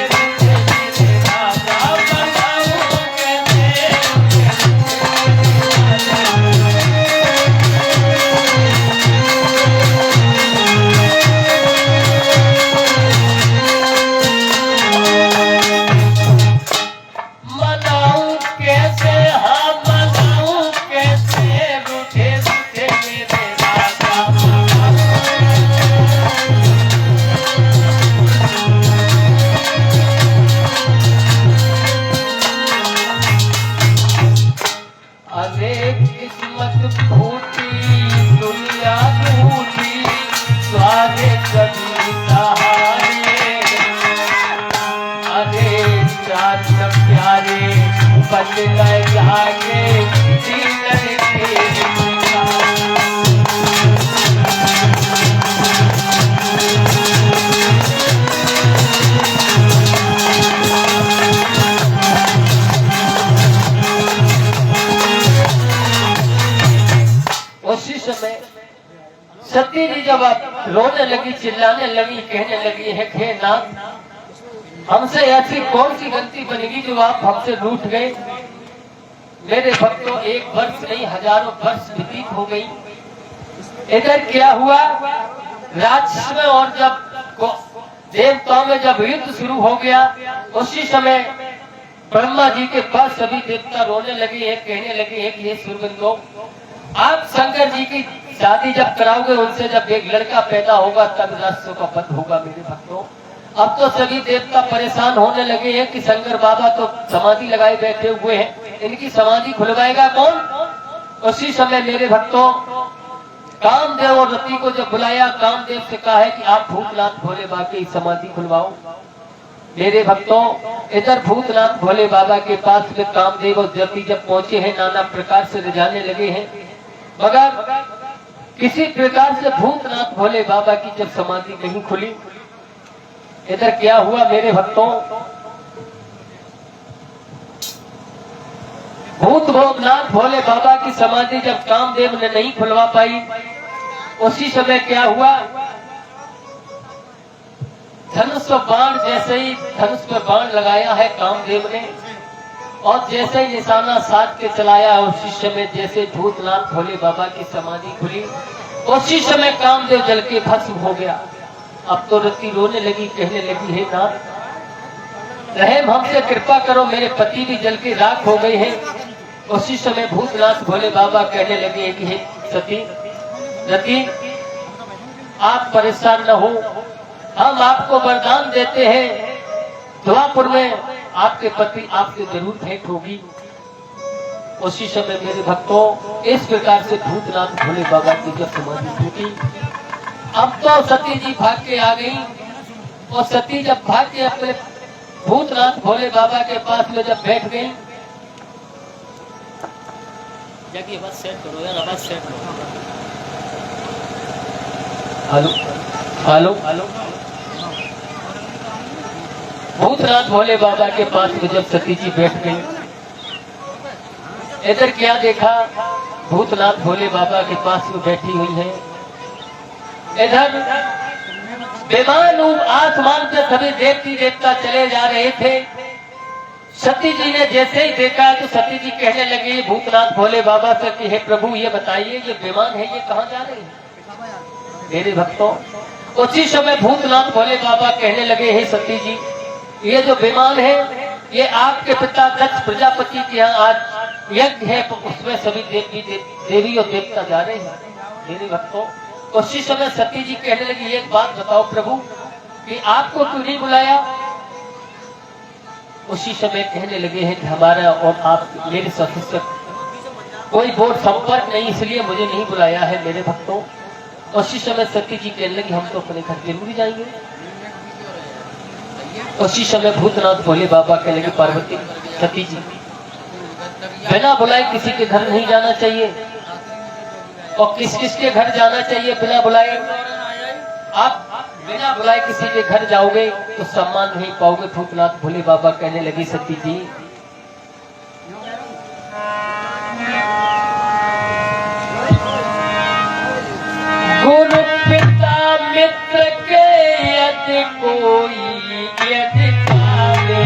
जाने चार प्यारे बन गए जागे जीवन के उसी समय सती जी जब रोने लगी, चिल्लाने लगी, कहने लगी है हे नाथ, हमसे ऐसी कौन सी गलती बनेगी जो आप हमसे रूठ गए। मेरे भक्तों, एक वर्ष नहीं हजारों वर्ष व्यतीत हो गई। इधर क्या हुआ, राक्षस में और जब देवताओं में जब युद्ध शुरू हो गया, उसी समय ब्रह्मा जी के पास सभी देवता रोने लगे हैं, कहने लगे हैं कि ये सुरविंदो, आप शंकर जी की शादी जब कराओगे, उनसे जब एक लड़का पैदा होगा तब राक्षसों का वध होगा। मेरे भक्तों, अब तो सभी देवता परेशान होने लगे हैं कि शंकर बाबा तो समाधि लगाए बैठे हुए हैं, इनकी समाधि खुलवाएगा कौन। उसी समय मेरे भक्तों, कामदेव और रति को जब बुलाया, कामदेव से कहा है कि आप भूतनाथ भोले बाबा की समाधि खुलवाओ। मेरे भक्तों, इधर भूतनाथ भोले बाबा के पास में कामदेव और रति जब पहुंचे हैं, नाना प्रकार से रिझाने लगे हैं, मगर किसी प्रकार से भूतनाथ भोले बाबा की जब समाधि नहीं खुली। इधर क्या हुआ मेरे भक्तों, भूतनाथ भोले बाबा की समाधि जब कामदेव ने नहीं खुलवा पाई, उसी समय क्या हुआ, धनुष पर बाण, जैसे ही धनुष पर बाण लगाया है कामदेव ने, और जैसे ही निशाना साध के चलाया, उसी समय जैसे भूतनाथ भोले बाबा की समाधि खुली, उसी समय कामदेव जल के भस्म हो गया। अब तो रति रोने लगी, कहने लगी हे नाथ, रहम हमसे कृपा करो, मेरे पति भी जल के राख हो गए हैं। उसी समय भूतनाथ भोले बाबा कहने लगे कि हे सती रति, आप परेशान न हो, हम आपको वरदान देते हैं, द्वापुर में आपके पति आपसे जरूर भेंट होगी। उसी समय मेरे भक्तों, इस प्रकार से भूतनाथ भोले बाबा की जब समाधि टूटी, अब तो सती जी भाग के आ गई, और सती जब भाग के अपने भूतनाथ भोले बाबा के पास में जब बैठ गई, जाके बस सेट करो यार, बस सेट करो। हेलो हेलो हेलो, भूतनाथ भोले बाबा के पास में जब सती जी बैठ गई, इधर क्या देखा, भूतनाथ भोले बाबा के पास में बैठी हुई है। इधर विमान आसमान से सभी देवती देवता चले जा रहे थे। सती जी ने जैसे ही देखा तो सती जी कहने लगी भूतनाथ भोले बाबा से कि हे प्रभु, ये बताइए ये विमान है, ये कहाँ जा रही है। मेरे भक्तों, उसी समय भूतनाथ भोले बाबा कहने लगे हे सती जी, ये जो विमान है ये आपके पिता दक्ष प्रजापति के यहाँ आज यज्ञ है, उसमें सभी देवी और देवता जा रहे हैं। मेरे भक्तों, उसी समय सती जी कहने लगी एक बात बताओ प्रभु, कि आपको क्यों नहीं बुलाया। उसी समय कहने लगे हैं कि हमारा और आप मेरे साथ कोई बोर्ड संपर्क नहीं, इसलिए मुझे नहीं बुलाया है। मेरे भक्तों, उसी समय सती जी कहने लगी हम तो अपने घर जरूर जाएंगे। उसी समय भूतनाथ भोले बाबा कहने लगे पार्वती सती जी, बिना बुलाए किसी के घर नहीं जाना चाहिए, और किस किस के घर जाना चाहिए बिना बुलाए। आप बिना बुलाए किसी के घर जाओगे तो सम्मान नहीं पाओगे। भूतनाथ भोले बाबा कहने लगी सती जी, गुरु पिता मित्र के यदि कोई यदि पावे,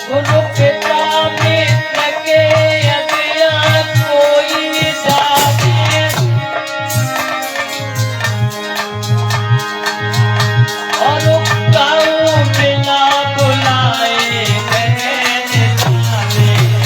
गुरु पिता मित्र के यदि कोई जावे, और गाँव बिना बुलाए बहन जावे।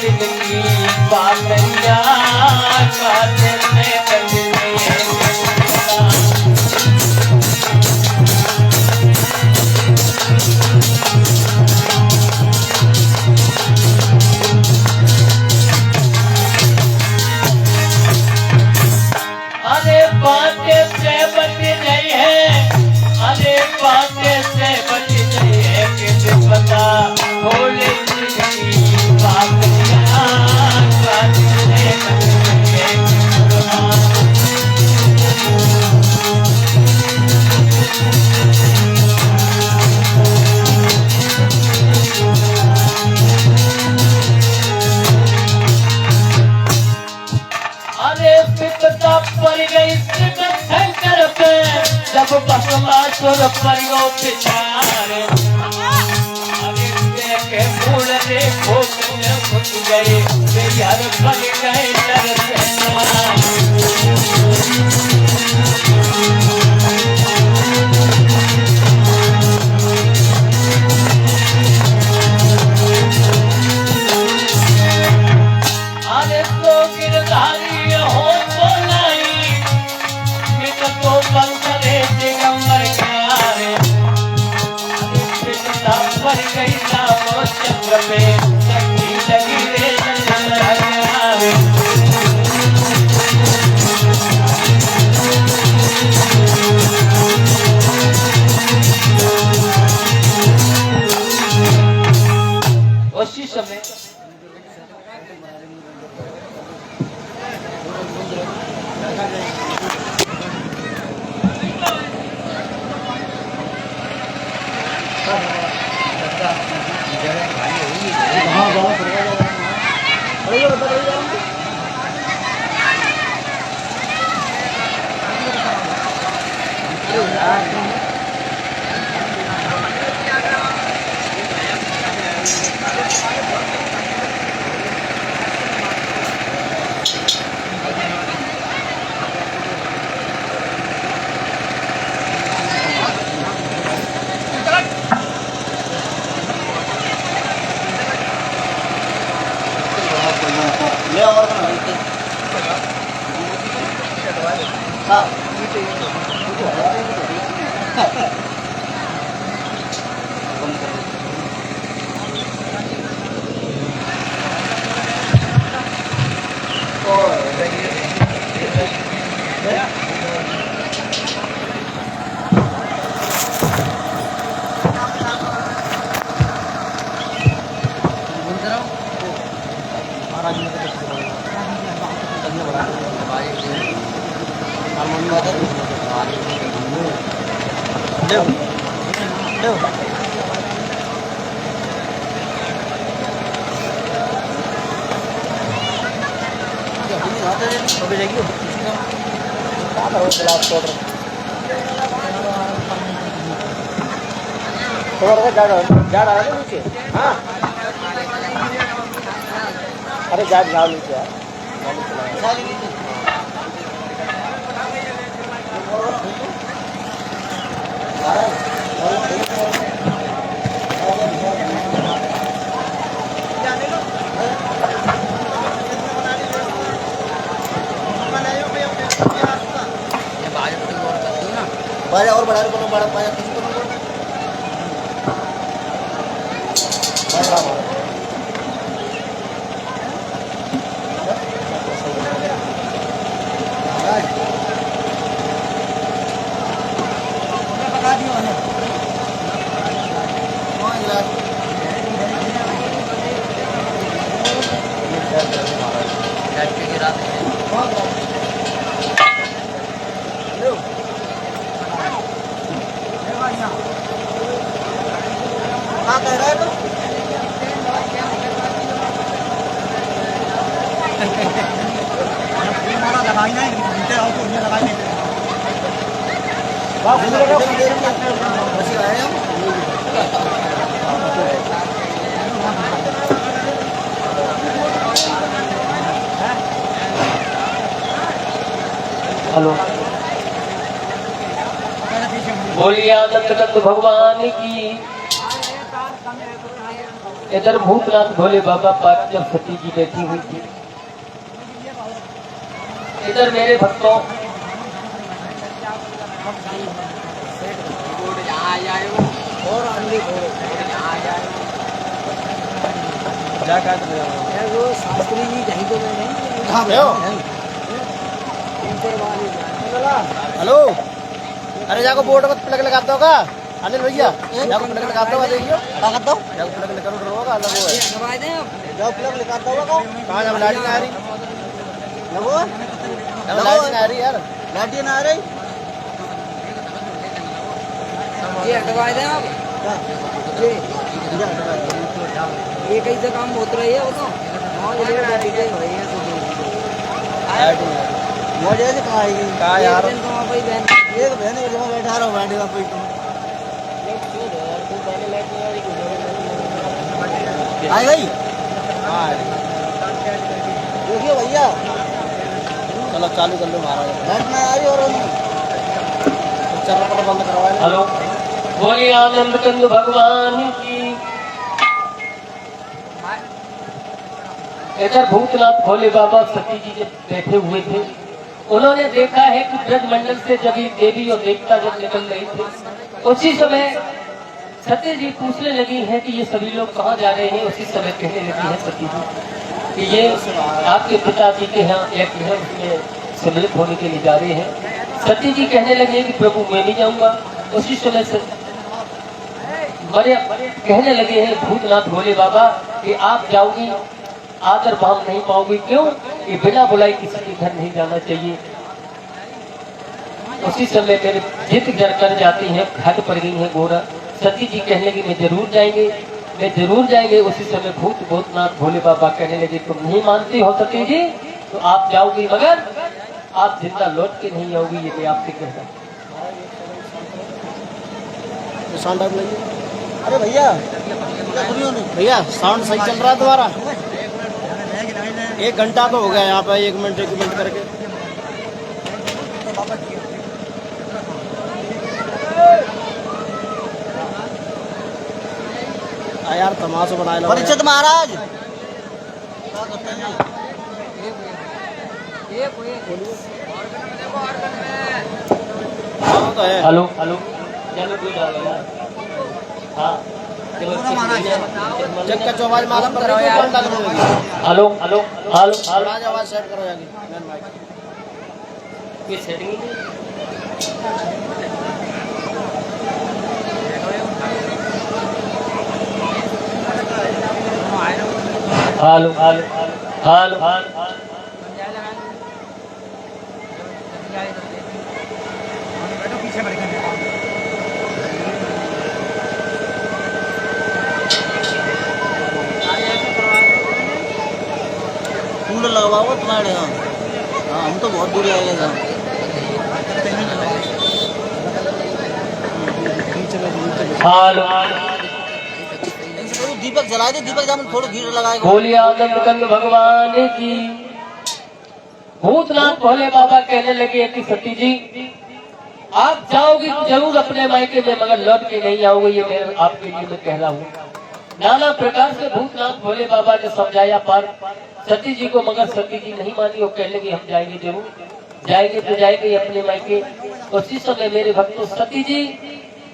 जिंदगी बालिया काटे में बदले अरे बातें से बच गई है, अरे बातें से बच गई है कि पता भोले जिंदगी बालिया काटे में बदले अरे विपदा पड़ गई शंकर पे जब बसवासुर परियो पिछारे अरे देखे फूल देखो घुस गए यार बन गए अरे तो गिरधारी हो तो नहीं तो बंदरे दिगंबर क्यारे पिता पर गई नाम चक्र में शक्ति लगी रे जंगल उसी समय ले और हाँ जा रहा है नीचे हाँ अरे जा जाओ नीचे यार बाजा और बढ़ा को बड़ा पाया किसी को हेलो बोलिए आनंद भगवान की इधर भूतनाथ भोले बाबा पास जब सती जी बैठी हुई थी, इधर मेरे भक्तों शास्त्री जी कहीं तो कहाँ गए हो? हेलो, अरे जाको बोर्ड में प्लग लगाता होगा अनिल भैया, जाको प्लग लगाता होगा, देखियो क्या करता हूँ, जाको प्लग लगा होगा अलग होगा, जाओ प्लग लगाता होगा कहाँ, जब लाइट आ रही लगो, जब लाइट आ रही यार, लाइट ना आ रही ये हटवाए दें आप, ये कैसे काम होता रही है वो तो मुझे कहा यार एक बहन बैठा रहा हूँ बैठे का कोई आई गई देखिए भैया, चलो चालू कर लो महाराज, लाइट ना आ रही और चलो बंद करवाए। हेलो, बोले आनंद कंद भगवान की। इधर भूतनाथ भोले बाबा सती जी जब बैठे हुए थे, उन्होंने देखा है कि ब्रज मंडल से जब देवी और देवता जब निकल रहे थे, उसी समय सती जी पूछने लगी है कि ये सभी लोग कहाँ जा रहे हैं। उसी समय कहने लगी है सती जी कि ये आपके पिताजी के यहाँ एक है उसमें सम्मिलित होने के लिए जा रहे हैं। सती जी कहने लगी है कि प्रभु मैं नहीं जाऊंगा। उसी समय से कहने लगे हैं भूतनाथ भोले बाबा कि आप जाओगी आदर भाव नहीं पाओगी, क्यों कि बिना बुलाई किसी के घर नहीं जाना चाहिए। उसी समय मेरे जिद जर कर जाती हैं, घाट पड़ गई है गोरा। सती जी कहने लगी मैं जरूर जाएंगे, मैं जरूर जाएंगे। उसी समय भूतनाथ भोले बाबा कहने लगे तुम नहीं मानती हो सती जी तो आप जाओगी, मगर आप जिंदा लौट के नहीं आओगी, ये मैं आपसे कहता हूँ। अरे भैया भैया साउंड सही चल रहा है तुम्हारा? 1 घंटा तो हो गया यहाँ पे, 1 मिनट करके। यार तमाशा बनाए लो परिचित महाराज। हेलो हेलो, चलो कोई डाल यार। हाँ जग का चौबाज माला पर हेलो हेलो हेलो हेलो, आवाज सेट करो जाके ये setting hello hello hello hello फूल लगवाओ तुम्हारे यहाँ। हाँ हम तो बहुत दूर आएंगे यहाँ। हेलो, दीपक जलाए दे, दीपक जामुन थोड़ा घी लगाए। बोलिए आनंद कंद भगवान की। भूतनाथ भोले बाबा कहने लगे कि सती जी आप जाओगी तो जरूर अपने मायके में, मगर लौट के नहीं आओगे, ये मैं आपके लिए मैं कह रहा हूँ। नाना प्रकार से भूतनाथ भोले बाबा ने समझाया पर सती जी को, मगर सती जी नहीं मानी। वो कहने लगे हम जाएंगे, जरूर जाएंगे तो जाएंगे अपने मायके। उसी समय मेरे भक्तों सती जी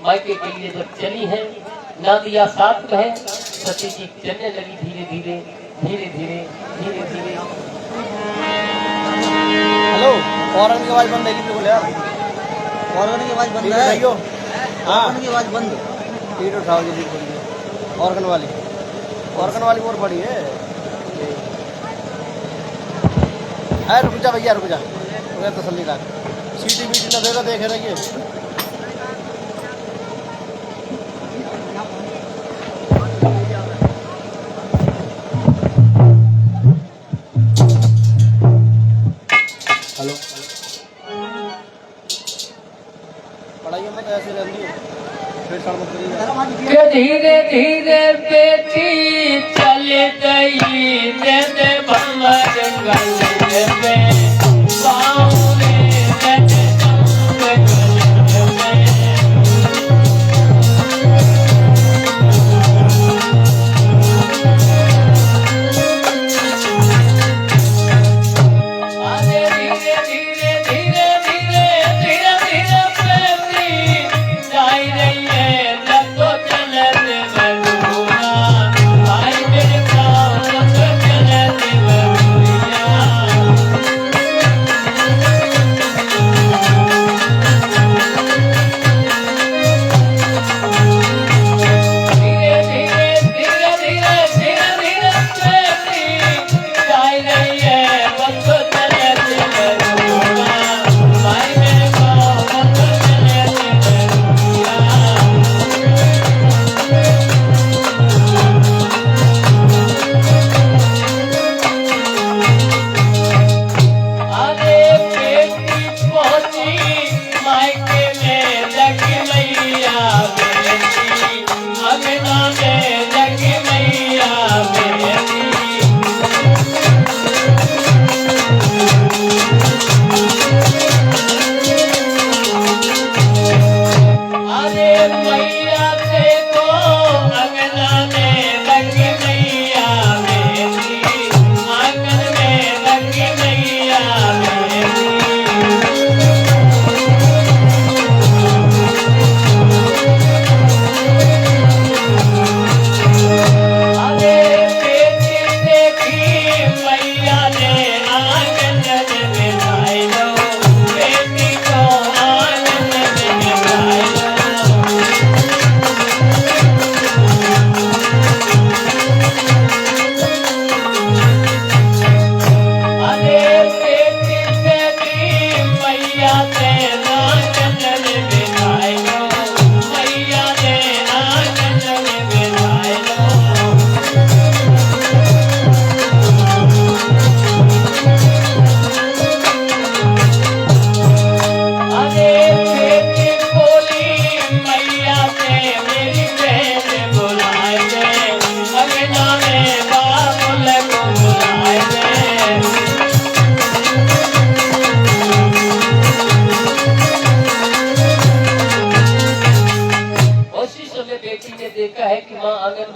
मायके के लिए जब चली है, ना दिया साथ में है, सती जी चलने लगी धीरे धीरे धीरे धीरे धीरे धीरे। हेलो, ऑर्गन की आवाज बंद है बिल्कुल यार, ऑर्गन की आवाज बंद है। हाँ ऑर्गन की आवाज बंद, पीठ उठाओ जी बिल्कुल। ऑर्गन वाली और बड़ी है। अरे रुक जा भैया, रुक जा, तसल्ली रख, सीटी बीटी न देगा, देखे रहिए। हेलो, पढ़ाई में तो ऐसे रहती है, फिर सड़ मत के धीरे धीरे बेटी चल गई जैसे भंवर जंगल में, बावले जैसे जंगल में।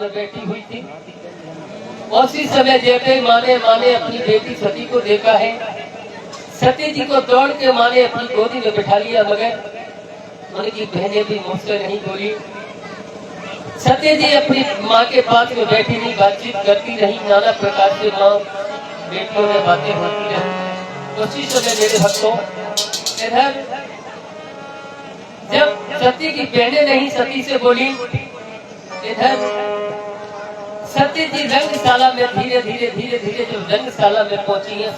में बैठी हुई थी। उसी समय जैसे माने अपनी बेटी सती को देखा है, सती जी को दौड़ के माने अपनी गोदी में बिठा लिया, मगर उनकी बहनें भी मुझसे नहीं बोली। सती जी अपनी माँ के पास में बैठी नहीं, बातचीत करती रही, नाना प्रकार से माँ बेटियों में बातें होती रही। उसी समय मेरे भक्तों इधर जब सती की बहनें नहीं सती से बोली, इधर सती जी रंगशाला में धीरे धीरे जब रंगशाला में पहुंची है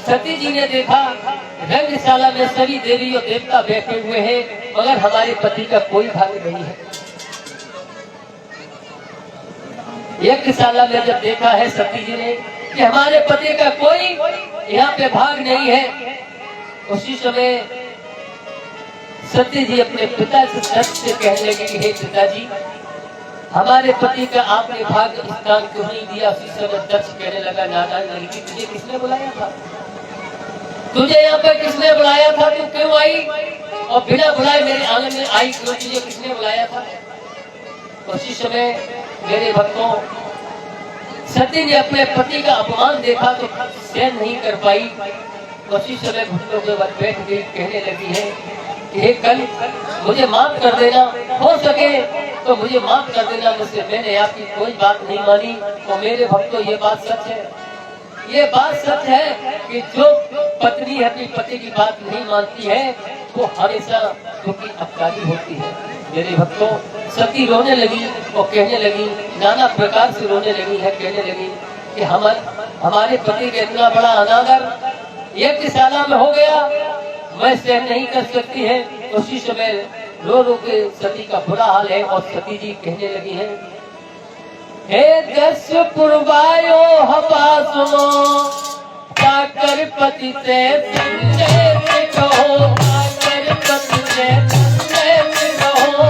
सती जी ने देखा रंगशाला में सभी देवी और देवता बैठे हुए हैं, मगर हमारे पति का कोई भाग नहीं है। यज्ञशाला में जब देखा है सती जी ने कि हमारे पति का कोई यहाँ पे भाग नहीं है, उसी समय सती जी अपने पिता से सच से कहने लगी कि हे पिताजी, हमारे पति का आपने भाग स्थान क्यों नहीं दिया। उसी समय दक्ष कहने लगा, नारायण लड़की तुझे किसने बुलाया था, तुझे यहाँ पर किसने बुलाया था, तू क्यों आई और बिना बुलाए मेरे आंगन में आई क्यों, तुझे किसने बुलाया था। उसी समय मेरे भक्तों सती ने अपने पति का अपमान देखा तो सहन नहीं कर पाई। उसी समय घुटनों के बाद बैठ गई, कहने लगी है कि हे कल मुझे माफ कर देना, हो सके तो मुझे माफ कर देना मुझसे, मैंने आपकी कोई बात नहीं मानी। तो मेरे भक्तों ये बात सच है, ये बात सच है कि जो पत्नी अपनी पति की बात नहीं मानती है वो हमेशा दुखी अपकारी होती है। मेरे भक्तों सती रोने लगी और कहने लगी, नाना प्रकार से रोने लगी है, कहने लगी कि हमारे पति का इतना बड़ा अनादर यज्ञशाला में हो गया, मैं सहन नहीं कर सकती है। उसी समय रो रो के सती का बुरा हाल है और सती जी कहने लगी है, हे दस पुरवायो हवा सुनो, जाकर पति से संदेश कहो, जाकर पति से संदेश कहो,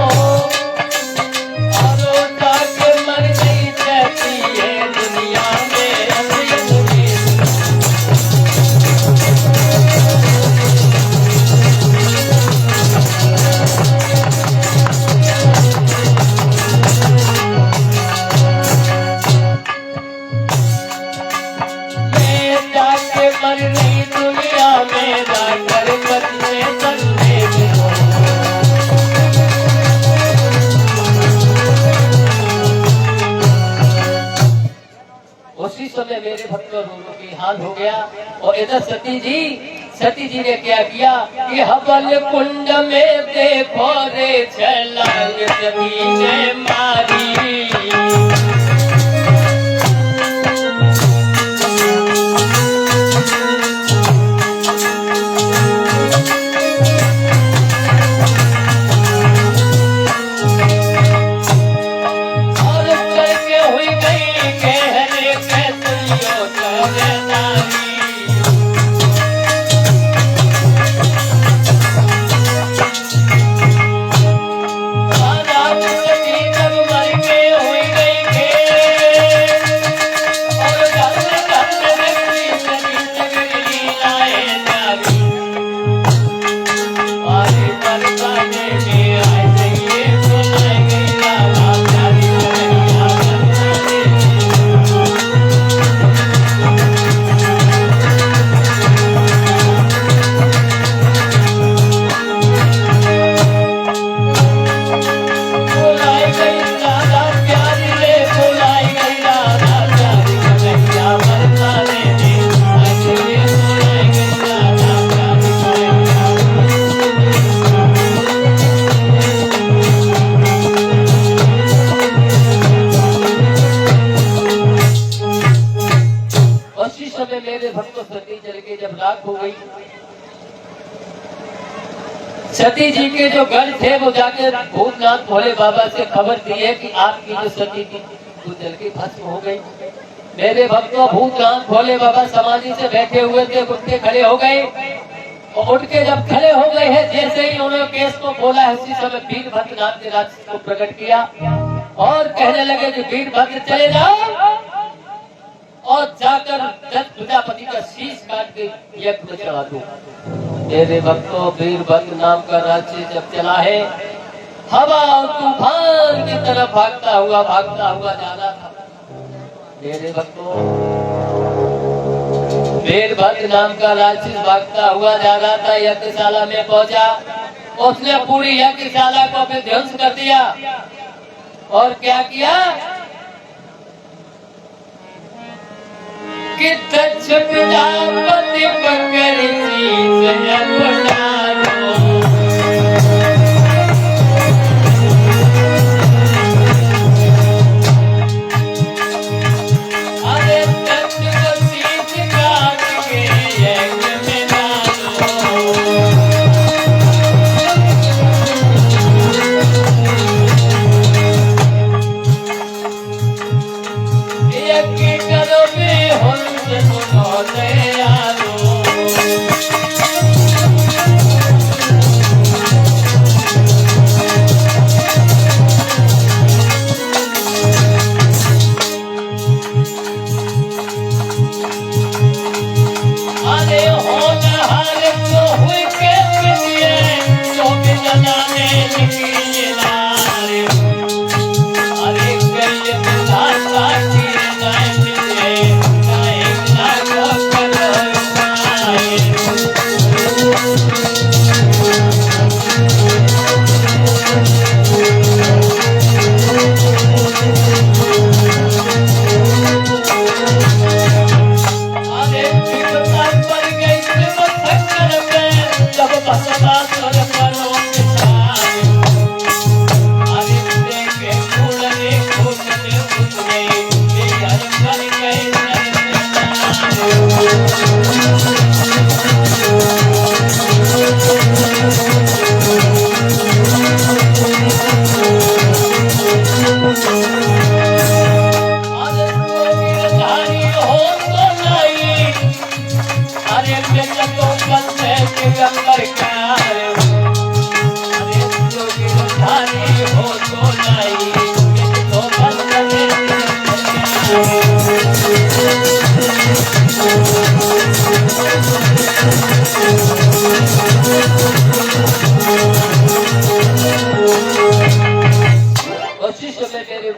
और जाकर मर गई जाती है दुनिया में। उसी समय मेरे भक्तों दोनों की हाल हो गया। और इधर सती जी ने क्या किया कि हवन कुंड में देखो रे छलांग सती ने मारी, सती जी के जो घर थे वो जाकर भूतनाथ भोले बाबा से खबर दी है कि आपकी जो सती थी वो जल के भस्म हो गई। मेरे भक्तों भूतनाथ भोले बाबा समाधि से बैठे हुए थे, उठ के खड़े हो गए और उठ के जब खड़े हो गए हैं, जैसे ही उन्होंने केस को बोला है उसी समय वीरभद्रनाथ ने राक्षस को प्रकट किया और कहने लगे कि वीरभद्र चले जाओ और जाकर दस प्रजापति का शीश काट के यज्ञ में चढ़ा दो। मेरे भक्तों वीरभद्र नाम का राक्षस जब चला है, हवा और तूफान की तरफ भागता हुआ जा रहा था। मेरे भक्तों, वीरभद्र नाम का राक्षस भागता हुआ जा रहा था, यज्ञशाला में पहुंचा। उसने पूरी यज्ञशाला को विध्वंस कर दिया और क्या किया कि दक्ष प्रजापति पकड़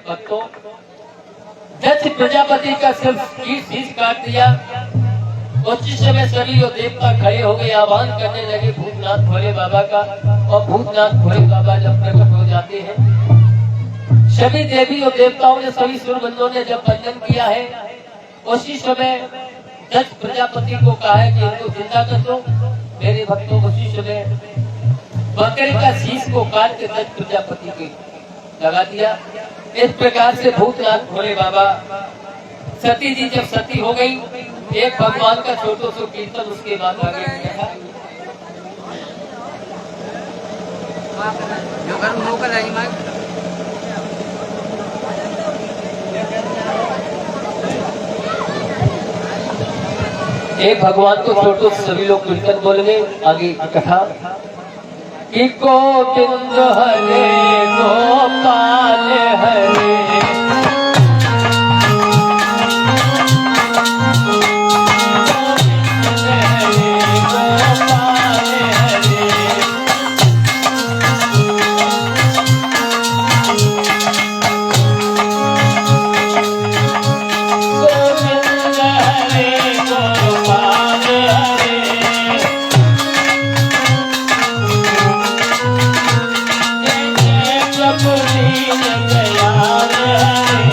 भक्तों, दक्ष प्रजापति का सिर्फ शीश काट दिया। उसी समय सभी और देवता खड़े हो गए, आह्वान करने लगे भूतनाथ भोले बाबा का। और भूतनाथ भोले बाबा जब प्रकट हो जाते हैं, सभी देवी और देवताओं ने, सभी सूरबंदों ने जब वंदन किया है, उसी समय दक्ष प्रजापति को कहा है कि इनको जिंदा कर दो। मेरे भक्तों, उसी समय बकरे का शीश को काट के दक्ष प्रजापति के लगा दिया। इस प्रकार से भूतनाथ भोले बाबा, सती जी जब सती हो गई, एक भगवान का छोटो सो कीर्तन उसके बाद आगे किया था। एक भगवान को छोटो सभी लोग कीर्तन बोलेंगे। आगे कथा कि गोविंद हरे गोपाल हरे, दयाल हरे।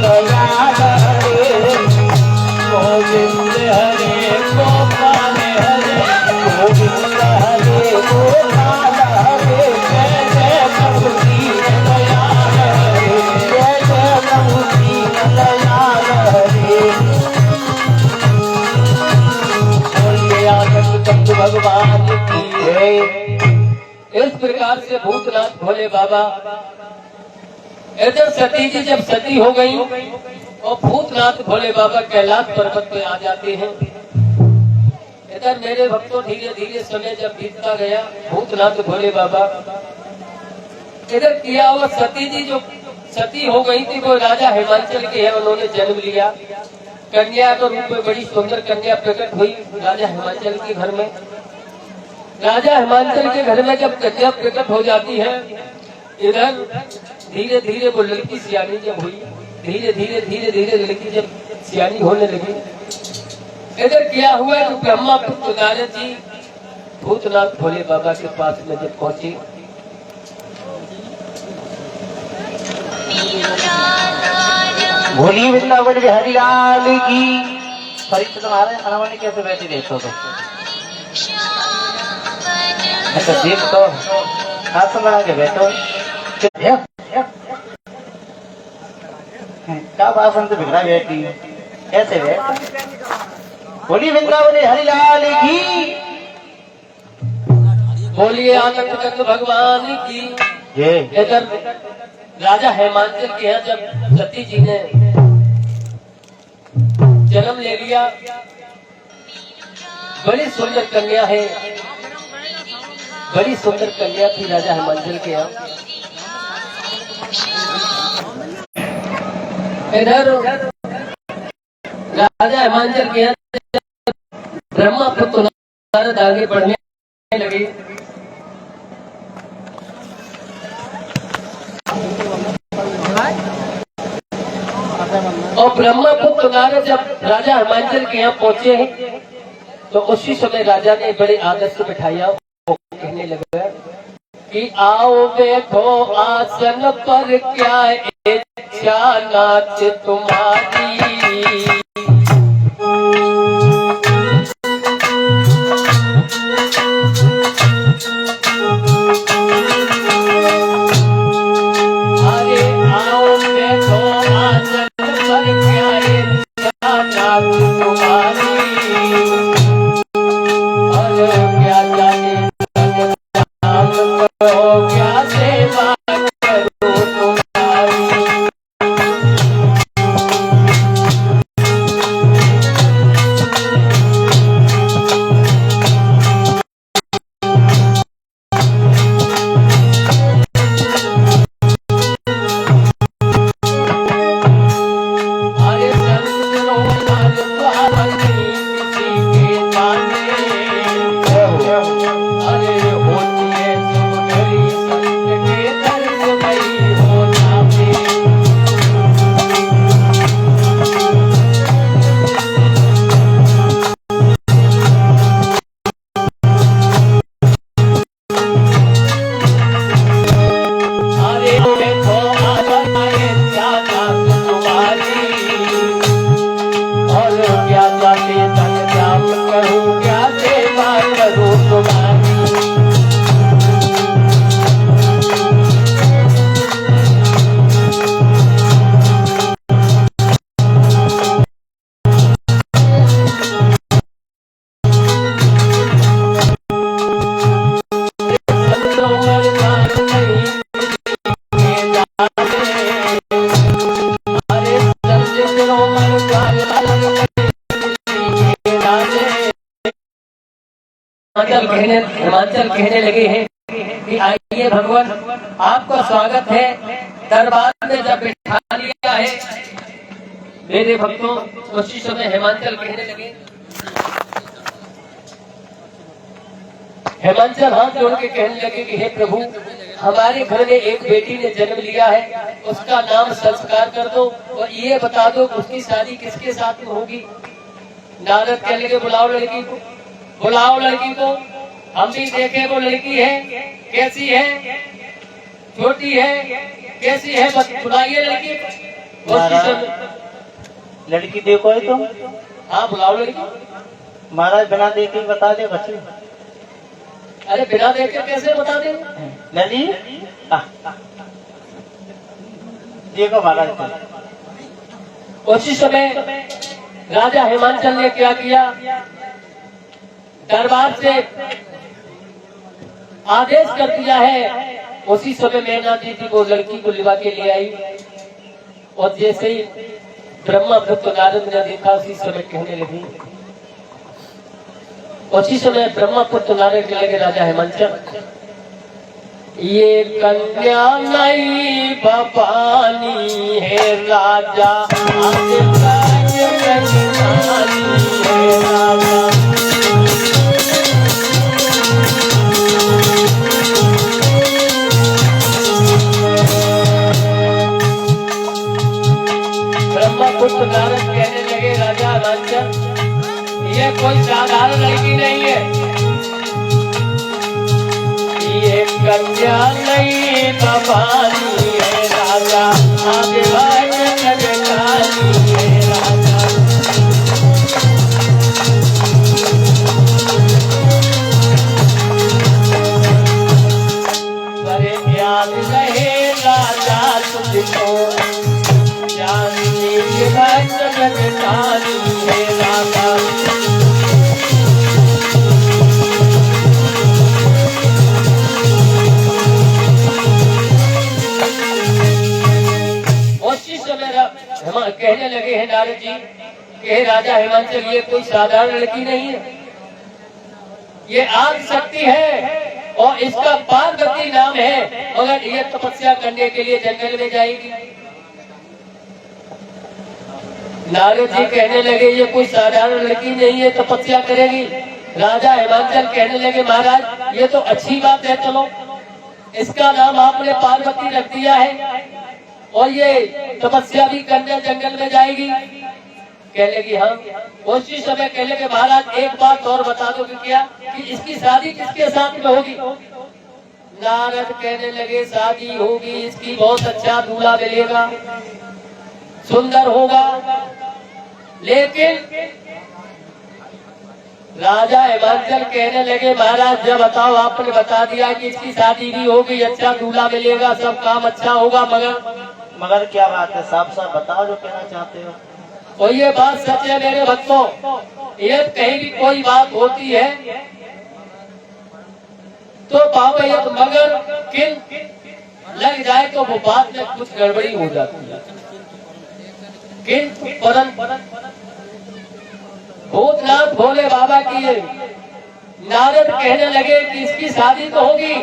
दयाल हरे गोविंद हरे गोपाल हरे गोविंद हरे गोपाल हरे जय जय प्रभु दीन दयाल हरे जय जय प्रभु दीन दयाल हरे बोलिए आनंद कंद भगवान की जय। इस प्रकार से भूतनाथ भोले बाबा इधर सती जी जब सती हो गई और भूतनाथ भोले बाबा कैलाश पर्वत पे आ जाते हैं। इधर मेरे भक्तों धीरे धीरे समय जब बीतता गया भूतनाथ भोले बाबा इधर किया हुआ सती जी जो सती हो गई थी वो राजा हिमांचल के है, उन्होंने जन्म लिया। कन्या के रूप में बड़ी सुंदर कन्या प्रकट हुई राजा हिमांचल के घर में। राजा हिमांचल के घर में जब कन्या प्रकट हो जाती है इधर धीरे धीरे वो लड़की सियानी जब हुई धीरे धीरे लड़की जब सियानी होने लगी इधर क्या हुआ तो ब्रह्मा पुत्र नारद जी भूतनाथ भोले बाबा के पास में जब पहुंचे भोली वृंदावन बिहारी लाल की परीक्षा तुम्हारे अनवानी कैसे बैठी देखो तो अच्छा ठीक तो हाथ बना के बैठो क्या भाषण से बिगड़ा बैठी कैसे बैठ भोली वृंदावन हरिलाल की बोलिए आनंद कंद भगवान की जय। इधर राजा हिमांचल के यहाँ जब सती जी ने जन्म ले लिया बड़ी सुंदर कन्या है बड़ी सुंदर कन्या थी राजा हिमांचल के यहाँ। इधर राजा हिमांचल के यहाँ ब्रह्मा पुत्र नारद आगे बढ़ने लगे और ब्रह्मा पुत्र नारद जब राजा हिमांचल के यहाँ पहुंचे तो उसी समय राजा ने बड़े आदर से बिठाया कहने लगा कि आओ बैठो आसन पर क्या इच्छा नाच तुम्हारी। अरे आओ बैठो आसन पर क्या इच्छा नाच तुम्हारी और क्या जाने क्या सेवा करो तुम्हारी। अरे संतों मन द्वार किसी के जाने अरे होती है तुम घड़ी संत के दर्द नहीं हो जाते। अरे देखो आए जाना तुम्हारी और क्या जाते तन जाप करूं क्या सेवा करूं तुम्हारी। हिमांचल कहने लगे हैं कि आइए भगवान आपका स्वागत है दरबार में जब बिठा लिया है मेरे भक्तों। उसी समय हिमांचल कहने लगे हिमांचल हाथ जोड़ के कहने लगे कि हे प्रभु हमारे घर में एक बेटी ने जन्म लिया है उसका नाम संस्कार कर दो और ये बता दो उसकी शादी किसके साथ में होगी। नारद कहने लगे बुलाओ लड़की को बुलाओ लड़की को हम भी देखे वो लड़की है कैसी है छोटी है कैसी है बस बुलाइए लड़की उसी समय लड़की देखो है तो हाँ बुलाओ लड़की। महाराज बिना देखे ही बता दे बच्चे। अरे बिना देखे कैसे बता दे? लली देखो महाराज को। उसी समय राजा हिमांचल ने क्या किया, दरबार से आदेश कर दिया है। उसी समय मैना दीदी को लड़की को लिवा के ले आई और जैसे ही ब्रह्मपुत्र नारद ने देखा उसी समय कहने लगी, उसी समय ब्रह्मपुत्र नारद के लगे राजा हिमांचल ये कन्या नई भवानी है राजा ब्रह्मपुत्र नारद कहने लगे राजा हिमांचल ये कोई साधारण लड़की नहीं है, ये कन्या नहीं भवानी है राजा आदिवासी कन्यानी है राजा। बड़े ज्ञान रहे राजा तुझको ज्ञानी भक्त कन्यानी है राजा। कहने लगे हैं नारद जी कि राजा हिमांचल ये कोई साधारण लड़की नहीं है, ये आदि शक्ति है और इसका पार्वती नाम है, मगर ये तपस्या करने के लिए जंगल में जाएगी। नारद जी कहने लगे ये कोई साधारण लड़की नहीं है, तपस्या करेगी। राजा हिमांचल कहने लगे महाराज ये तो अच्छी बात है, चलो इसका नाम आपने पार्वती रख दिया है और ये तपस्या भी करने जंगल में जाएगी। कह लगी हाँ। उसी समय कह लगे महाराज एक बात और बता दो कि क्या कि इसकी शादी किसके साथ में होगी? नारद कहने लगे शादी होगी इसकी, बहुत अच्छा दूल्हा मिलेगा, सुंदर होगा। लेकिन राजा हिमांचल कहने लगे महाराज जब बताओ आपने बता दिया कि इसकी शादी भी होगी, अच्छा दूल्हा मिलेगा, सब काम अच्छा होगा, मगर क्या बात है? साफ साफ बताओ जो कहना चाहते हो। और ये बात सच है मेरे भक्तों, ये कहीं भी कोई बात होती है तो बाबा ये मगर किन लग जाए तो वो बात में कुछ गड़बड़ी हो जाती है। किंतु परम भूतनाथ भोले बाबा की नारद कहने लगे कि इसकी शादी तो होगी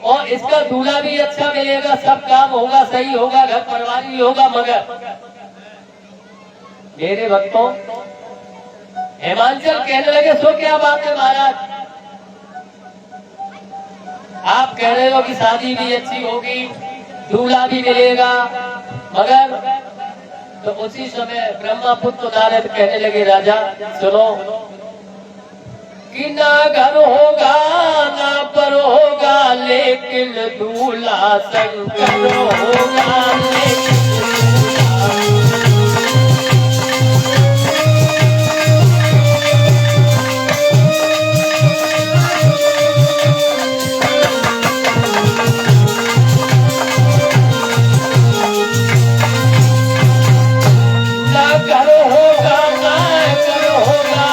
और इसका दूल्हा भी अच्छा मिलेगा, सब काम होगा, सही होगा, घर परिवार भी होगा, मगर मेरे भक्तों हिमांचल कहने लगे सो क्या बात है महाराज, आप कह रहे हो कि शादी भी अच्छी होगी, दूल्हा भी मिलेगा, मगर तो उसी समय ब्रह्मपुत्र नारद कहने लगे राजा सुनो कि ना घर होगा ना पर होगा लेकिन दूल्हा शंकर होगा, लेकिन होगा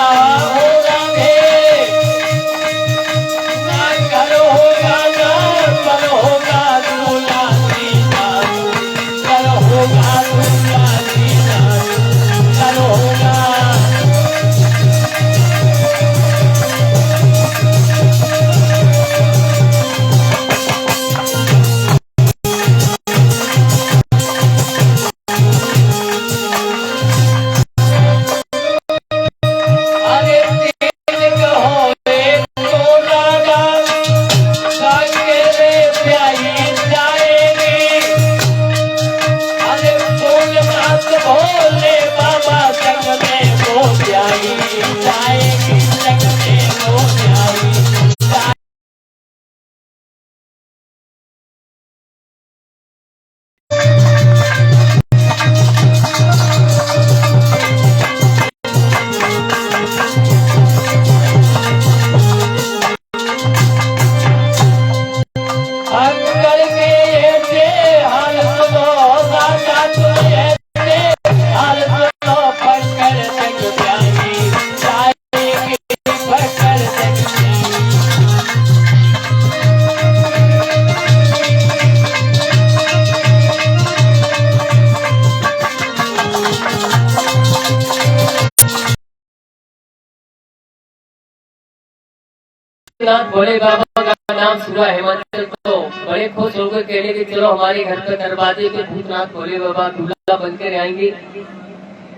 नाथ भोले बाबा का नाम सुना हिमाचल तो बड़े खुश होकर कहने के चलो हमारे घर पे दरवाजे पे भूतनाथ भोले बाबा दूल्हा बनकर आएंगे।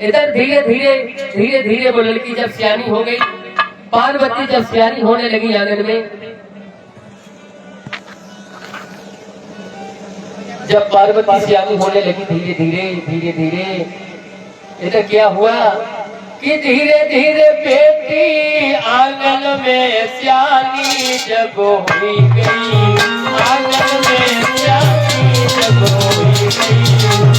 इधर धीरे धीरे वो लड़की जब सियानी हो गई, पार्वती जब सियानी होने लगी आंगन में, जब पार्वती सियानी होने लगी धीरे धीरे इधर क्या हुआ कि धीरे धीरे बेटी आंगन में सियानी जब हुई गई, आंगन में सियानी जब हुई गई,